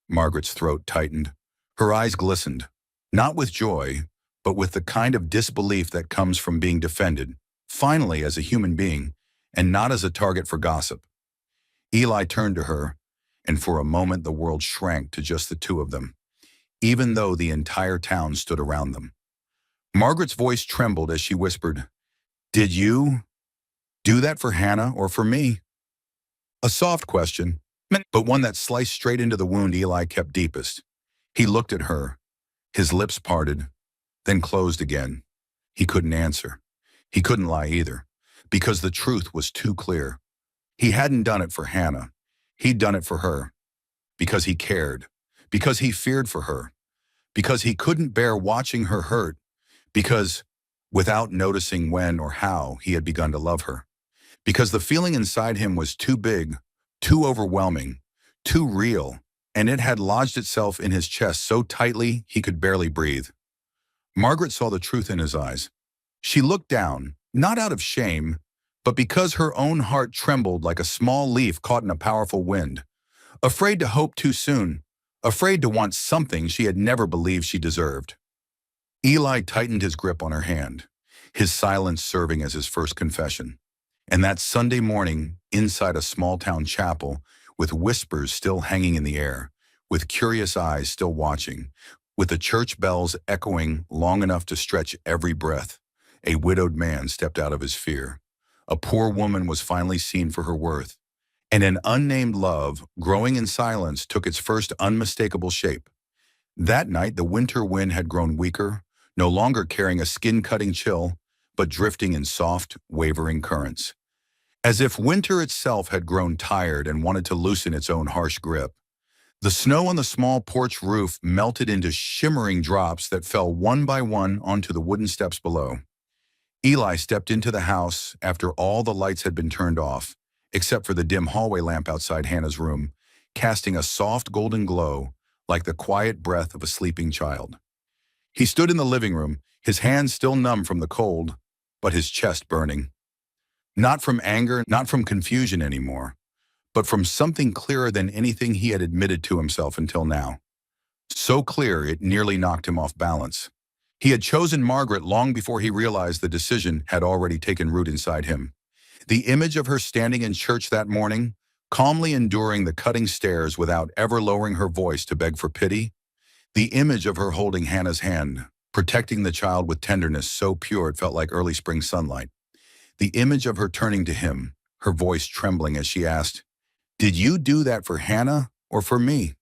Margaret's throat tightened. Her eyes glistened, not with joy, but with the kind of disbelief that comes from being defended, finally as a human being, and not as a target for gossip. Eli turned to her, and for a moment the world shrank to just the two of them, even though the entire town stood around them. Margaret's voice trembled as she whispered, Did you do that for Hannah or for me? A soft question, but one that sliced straight into the wound Eli kept deepest. He looked at her, his lips parted, then closed again. He couldn't answer. He couldn't lie either, because the truth was too clear. He hadn't done it for Hannah. He'd done it for her, because he cared, because he feared for her, because he couldn't bear watching her hurt, because, without noticing when or how, he had begun to love her, because the feeling inside him was too big, too overwhelming, too real, and it had lodged itself in his chest so tightly he could barely breathe. Margaret saw the truth in his eyes. She looked down, not out of shame, but because her own heart trembled like a small leaf caught in a powerful wind, afraid to hope too soon, afraid to want something she had never believed she deserved. Eli tightened his grip on her hand, his silence serving as his first confession. And that Sunday morning, inside a small-town chapel, with whispers still hanging in the air, with curious eyes still watching, with the church bells echoing long enough to stretch every breath, a widowed man stepped out of his fear. A poor woman was finally seen for her worth, and an unnamed love, growing in silence, took its first unmistakable shape. That night, the winter wind had grown weaker, no longer carrying a skin-cutting chill, but drifting in soft, wavering currents. As if winter itself had grown tired and wanted to loosen its own harsh grip. The snow on the small porch roof melted into shimmering drops that fell one by one onto the wooden steps below. Eli stepped into the house after all the lights had been turned off, except for the dim hallway lamp outside Hannah's room, casting a soft golden glow like the quiet breath of a sleeping child. He stood in the living room, his hands still numb from the cold, but his chest burning. Not from anger, not from confusion anymore, but from something clearer than anything he had admitted to himself until now. So clear it nearly knocked him off balance. He had chosen Margaret long before he realized the decision had already taken root inside him. The image of her standing in church that morning, calmly enduring the cutting stares without ever lowering her voice to beg for pity. The image of her holding Hannah's hand, protecting the child with tenderness so pure it felt like early spring sunlight. The image of her turning to him, her voice trembling as she asked, Did you do that for Hannah or for me?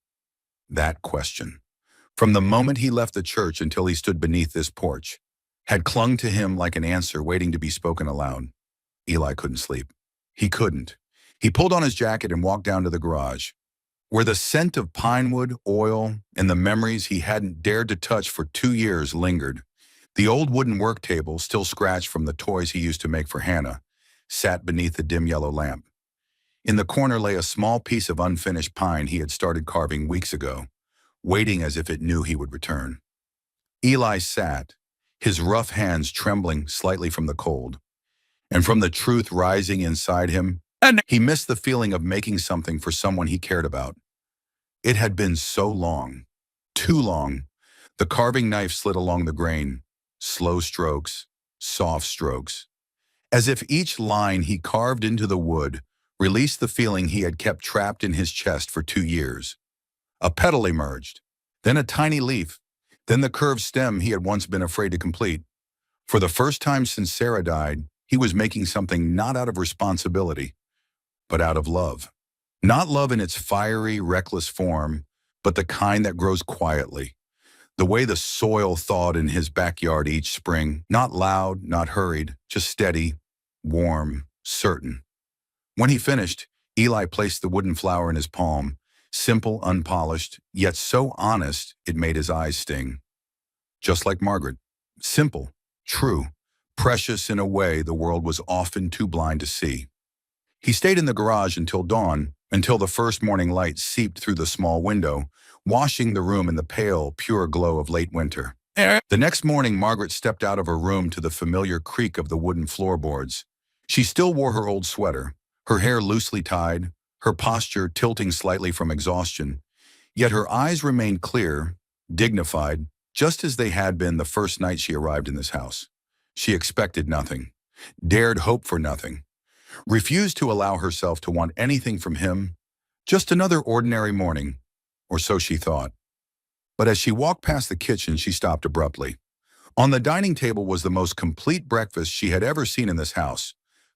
That question, from the moment he left the church until he stood beneath this porch, had clung to him like an answer waiting to be spoken aloud. Eli couldn't sleep. He couldn't. He pulled on his jacket and walked down to the garage, where the scent of pine wood, oil, and the memories he hadn't dared to touch for 2 years lingered. The old wooden work table, still scratched from the toys he used to make for Hannah, sat beneath the dim yellow lamp. In the corner lay a small piece of unfinished pine he had started carving weeks ago, waiting as if it knew he would return. Eli sat, his rough hands trembling slightly from the cold, and from the truth rising inside him, he missed the feeling of making something for someone he cared about. It had been so long, too long. The carving knife slid along the grain, slow strokes, soft strokes, as if each line he carved into the wood released the feeling he had kept trapped in his chest for 2 years. A petal emerged, then a tiny leaf, then the curved stem he had once been afraid to complete. For the first time since Sarah died, he was making something not out of responsibility, but out of love. Not love in its fiery, reckless form, but the kind that grows quietly. The way the soil thawed in his backyard each spring, not loud, not hurried, just steady, warm, certain. When he finished, Eli placed the wooden flower in his palm, simple, unpolished, yet so honest it made his eyes sting. Just like Margaret. Simple, true, precious in a way the world was often too blind to see. He stayed in the garage until dawn, until the first morning light seeped through the small window, washing the room in the pale, pure glow of late winter. The next morning, Margaret stepped out of her room to the familiar creak of the wooden floorboards. She still wore her old sweater, her hair loosely tied, her posture tilting slightly from exhaustion, yet her eyes remained clear, dignified, just as they had been the first night she arrived in this house. She expected nothing, dared hope for nothing, refused to allow herself to want anything from him, just another ordinary morning, or so she thought. But as she walked past the kitchen, she stopped abruptly. On the dining table was the most complete breakfast she had ever seen in this house.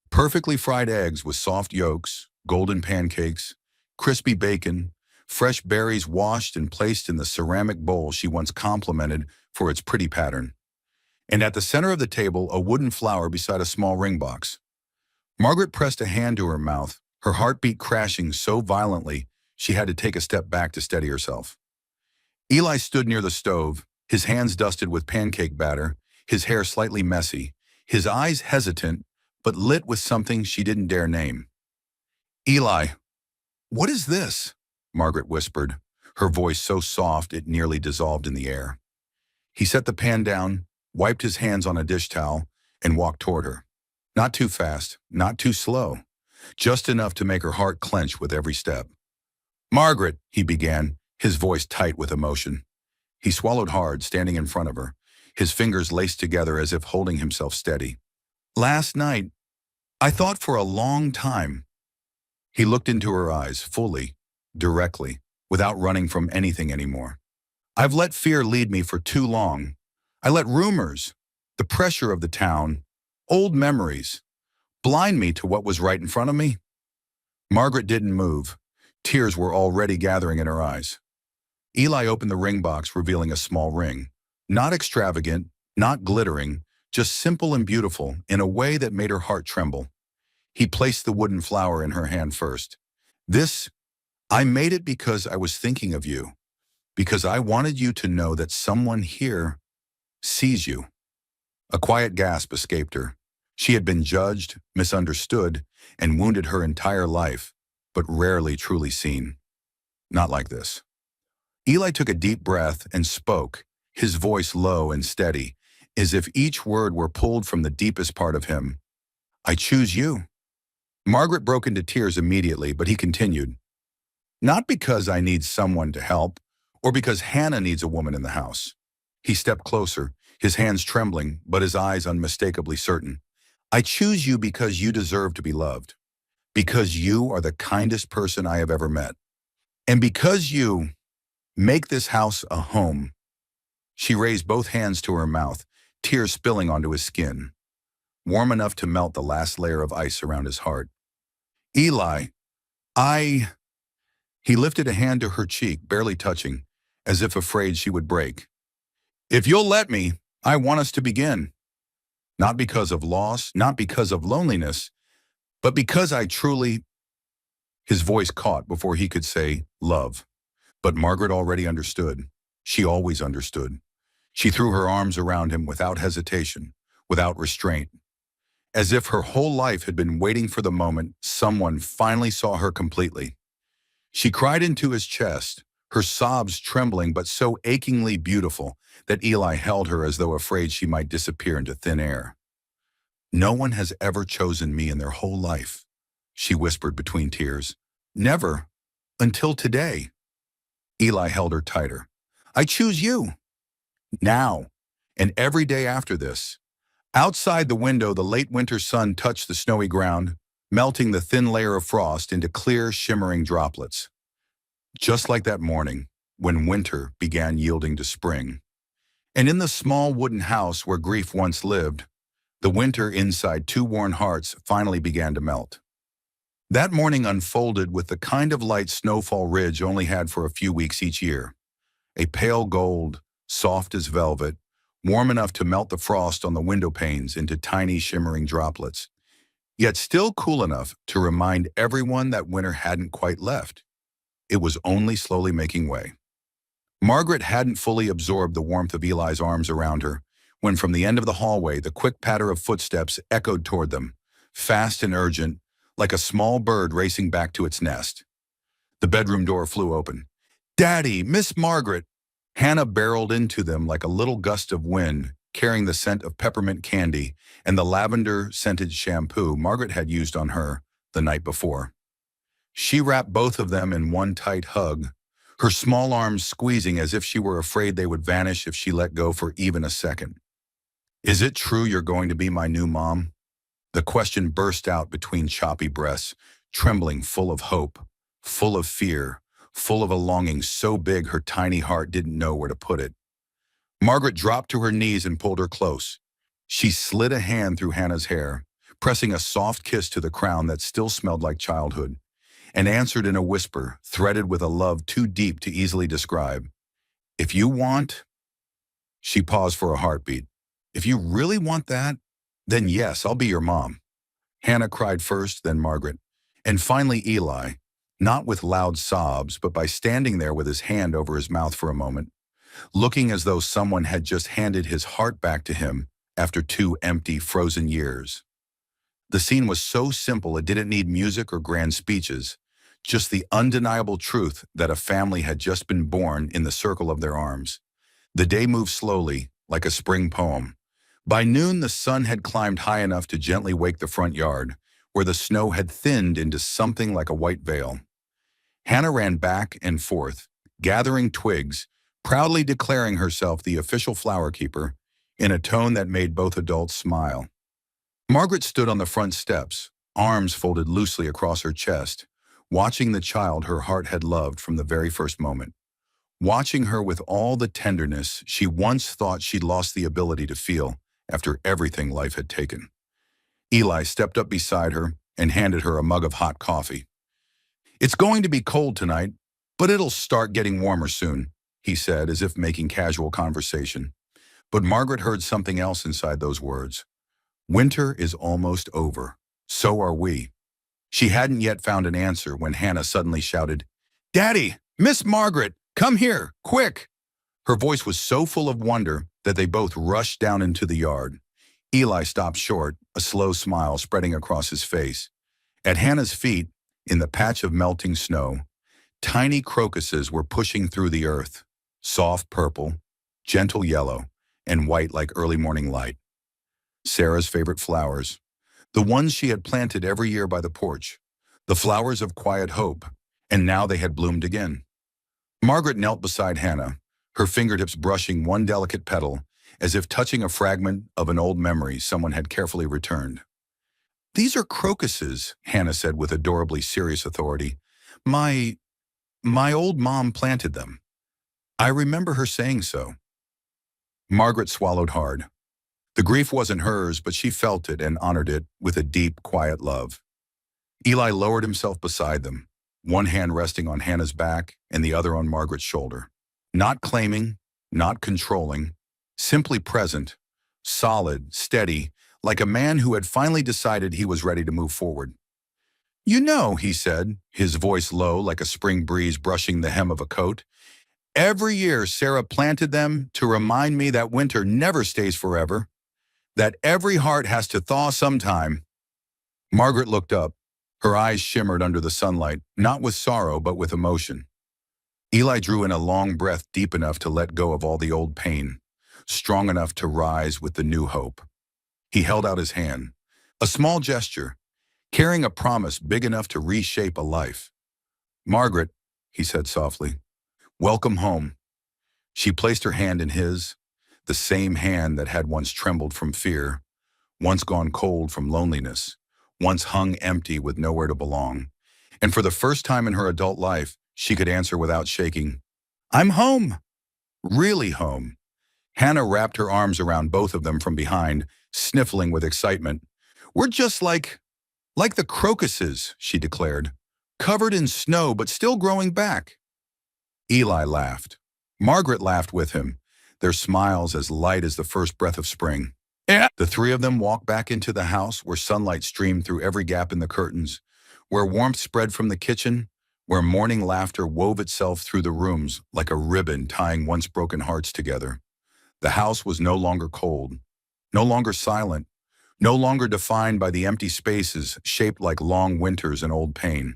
Perfectly fried eggs with soft yolks, golden pancakes, crispy bacon, fresh berries washed and placed in the ceramic bowl she once complimented for its pretty pattern. And at the center of the table, a wooden flower beside a small ring box. Margaret pressed a hand to her mouth, her heartbeat crashing so violently she had to take a step back to steady herself. Eli stood near the stove, his hands dusted with pancake batter, his hair slightly messy, his eyes hesitant, but lit with something she didn't dare name. "Eli, what is this?" Margaret whispered, her voice so soft it nearly dissolved in the air. He set the pan down, wiped his hands on a dish towel, and walked toward her. Not too fast, not too slow, just enough to make her heart clench with every step. "Margaret," he began, his voice tight with emotion. He swallowed hard, standing in front of her, his fingers laced together as if holding himself steady. "Last night, I thought for a long time." He looked into her eyes, fully, directly, without running from anything anymore. "I've let fear lead me for too long. I let rumors, the pressure of the town, old memories, blind me to what was right in front of me." Margaret didn't move. Tears were already gathering in her eyes. Eli opened the ring box, revealing a small ring. Not extravagant, not glittering, just simple and beautiful in a way that made her heart tremble. He placed the wooden flower in her hand first. "This, I made it because I was thinking of you, because I wanted you to know that someone here sees you." A quiet gasp escaped her. She had been judged, misunderstood, and wounded her entire life, but rarely truly seen. Not like this. Eli took a deep breath and spoke, his voice low and steady, as if each word were pulled from the deepest part of him. "I choose you." Margaret broke into tears immediately, but he continued. "Not because I need someone to help, or because Hannah needs a woman in the house." He stepped closer, his hands trembling, but his eyes unmistakably certain. "I choose you because you deserve to be loved. Because you are the kindest person I have ever met. And because you make this house a home." She raised both hands to her mouth, tears spilling onto his skin, warm enough to melt the last layer of ice around his heart. "Eli, I—" He lifted a hand to her cheek, barely touching, as if afraid she would break. "If you'll let me, I want us to begin. Not because of loss, not because of loneliness, but because I truly—" His voice caught before he could say love. But Margaret already understood. She always understood. She threw her arms around him without hesitation, without restraint, as if her whole life had been waiting for the moment someone finally saw her completely. She cried into his chest, her sobs trembling but so achingly beautiful that Eli held her as though afraid she might disappear into thin air. "No one has ever chosen me in their whole life," she whispered between tears. "Never, until today." Eli held her tighter. "I choose you. Now, and every day after this." Outside the window, the late winter sun touched the snowy ground, melting the thin layer of frost into clear, shimmering droplets. Just like that morning, when winter began yielding to spring. And in the small wooden house where grief once lived, the winter inside two worn hearts finally began to melt. That morning unfolded with the kind of light Snowfall Ridge only had for a few weeks each year. A pale gold, soft as velvet, warm enough to melt the frost on the window panes into tiny shimmering droplets, yet still cool enough to remind everyone that winter hadn't quite left. It was only slowly making way. Margaret hadn't fully absorbed the warmth of Eli's arms around her when from the end of the hallway the quick patter of footsteps echoed toward them, fast and urgent, like a small bird racing back to its nest. The bedroom door flew open. "Daddy, Miss Margaret!" Hannah barreled into them like a little gust of wind, carrying the scent of peppermint candy and the lavender-scented shampoo Margaret had used on her the night before. She wrapped both of them in one tight hug, her small arms squeezing as if she were afraid they would vanish if she let go for even a second. "Is it true you're going to be my new mom?" The question burst out between choppy breaths, trembling, full of hope, full of fear, full of a longing so big her tiny heart didn't know where to put it. Margaret dropped to her knees and pulled her close. She slid a hand through Hannah's hair, pressing a soft kiss to the crown that still smelled like childhood, and answered in a whisper, threaded with a love too deep to easily describe. "If you want—" She paused for a heartbeat. "If you really want that, then yes, I'll be your mom." Hannah cried first, then Margaret, and finally Eli, not with loud sobs, but by standing there with his hand over his mouth for a moment, looking as though someone had just handed his heart back to him after 2 empty, frozen years. The scene was so simple it didn't need music or grand speeches, just the undeniable truth that a family had just been born in the circle of their arms. The day moved slowly, like a spring poem. By noon, the sun had climbed high enough to gently wake the front yard, where the snow had thinned into something like a white veil. Hannah ran back and forth, gathering twigs, proudly declaring herself the official flower keeper, in a tone that made both adults smile. Margaret stood on the front steps, arms folded loosely across her chest, watching the child her heart had loved from the very first moment, watching her with all the tenderness she once thought she'd lost the ability to feel after everything life had taken. Eli stepped up beside her and handed her a mug of hot coffee. "It's going to be cold tonight, but it'll start getting warmer soon," he said, as if making casual conversation. But Margaret heard something else inside those words. Winter is almost over. So are we. She hadn't yet found an answer when Hannah suddenly shouted, "Daddy, Miss Margaret, come here, quick!" Her voice was so full of wonder that they both rushed down into the yard. Eli stopped short, a slow smile spreading across his face. At Hannah's feet, in the patch of melting snow, tiny crocuses were pushing through the earth, soft purple, gentle yellow, and white like early morning light. Sarah's favorite flowers, the ones she had planted every year by the porch, the flowers of quiet hope, and now they had bloomed again. Margaret knelt beside Hannah, her fingertips brushing one delicate petal, as if touching a fragment of an old memory someone had carefully returned. "These are crocuses," Hannah said with adorably serious authority. My old mom planted them. I remember her saying so." Margaret swallowed hard. The grief wasn't hers, but she felt it and honored it with a deep, quiet love. Eli lowered himself beside them, one hand resting on Hannah's back and the other on Margaret's shoulder. Not claiming, not controlling, simply present, solid, steady, like a man who had finally decided he was ready to move forward. "You know," he said, his voice low like a spring breeze brushing the hem of a coat, "every year Sarah planted them to remind me that winter never stays forever, that every heart has to thaw sometime." Margaret looked up. Her eyes shimmered under the sunlight, not with sorrow but with emotion. Eli drew in a long breath deep enough to let go of all the old pain, strong enough to rise with the new hope. He held out his hand, a small gesture, carrying a promise big enough to reshape a life. "Margaret," he said softly, "welcome home." She placed her hand in his, the same hand that had once trembled from fear, once gone cold from loneliness, once hung empty with nowhere to belong. And for the first time in her adult life, she could answer without shaking, "I'm home. Really home." Hannah wrapped her arms around both of them from behind, sniffling with excitement. We're just like the crocuses, she declared. Covered in snow but still growing back. Eli laughed. Margaret laughed with him, their smiles as light as the first breath of spring. Yeah. The three of them walked back into the house where sunlight streamed through every gap in the curtains, where warmth spread from the kitchen, where morning laughter wove itself through the rooms like a ribbon tying once broken hearts together. The house was no longer cold, no longer silent, no longer defined by the empty spaces shaped like long winters and old pain.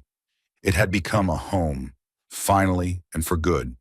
It had become a home, finally and for good.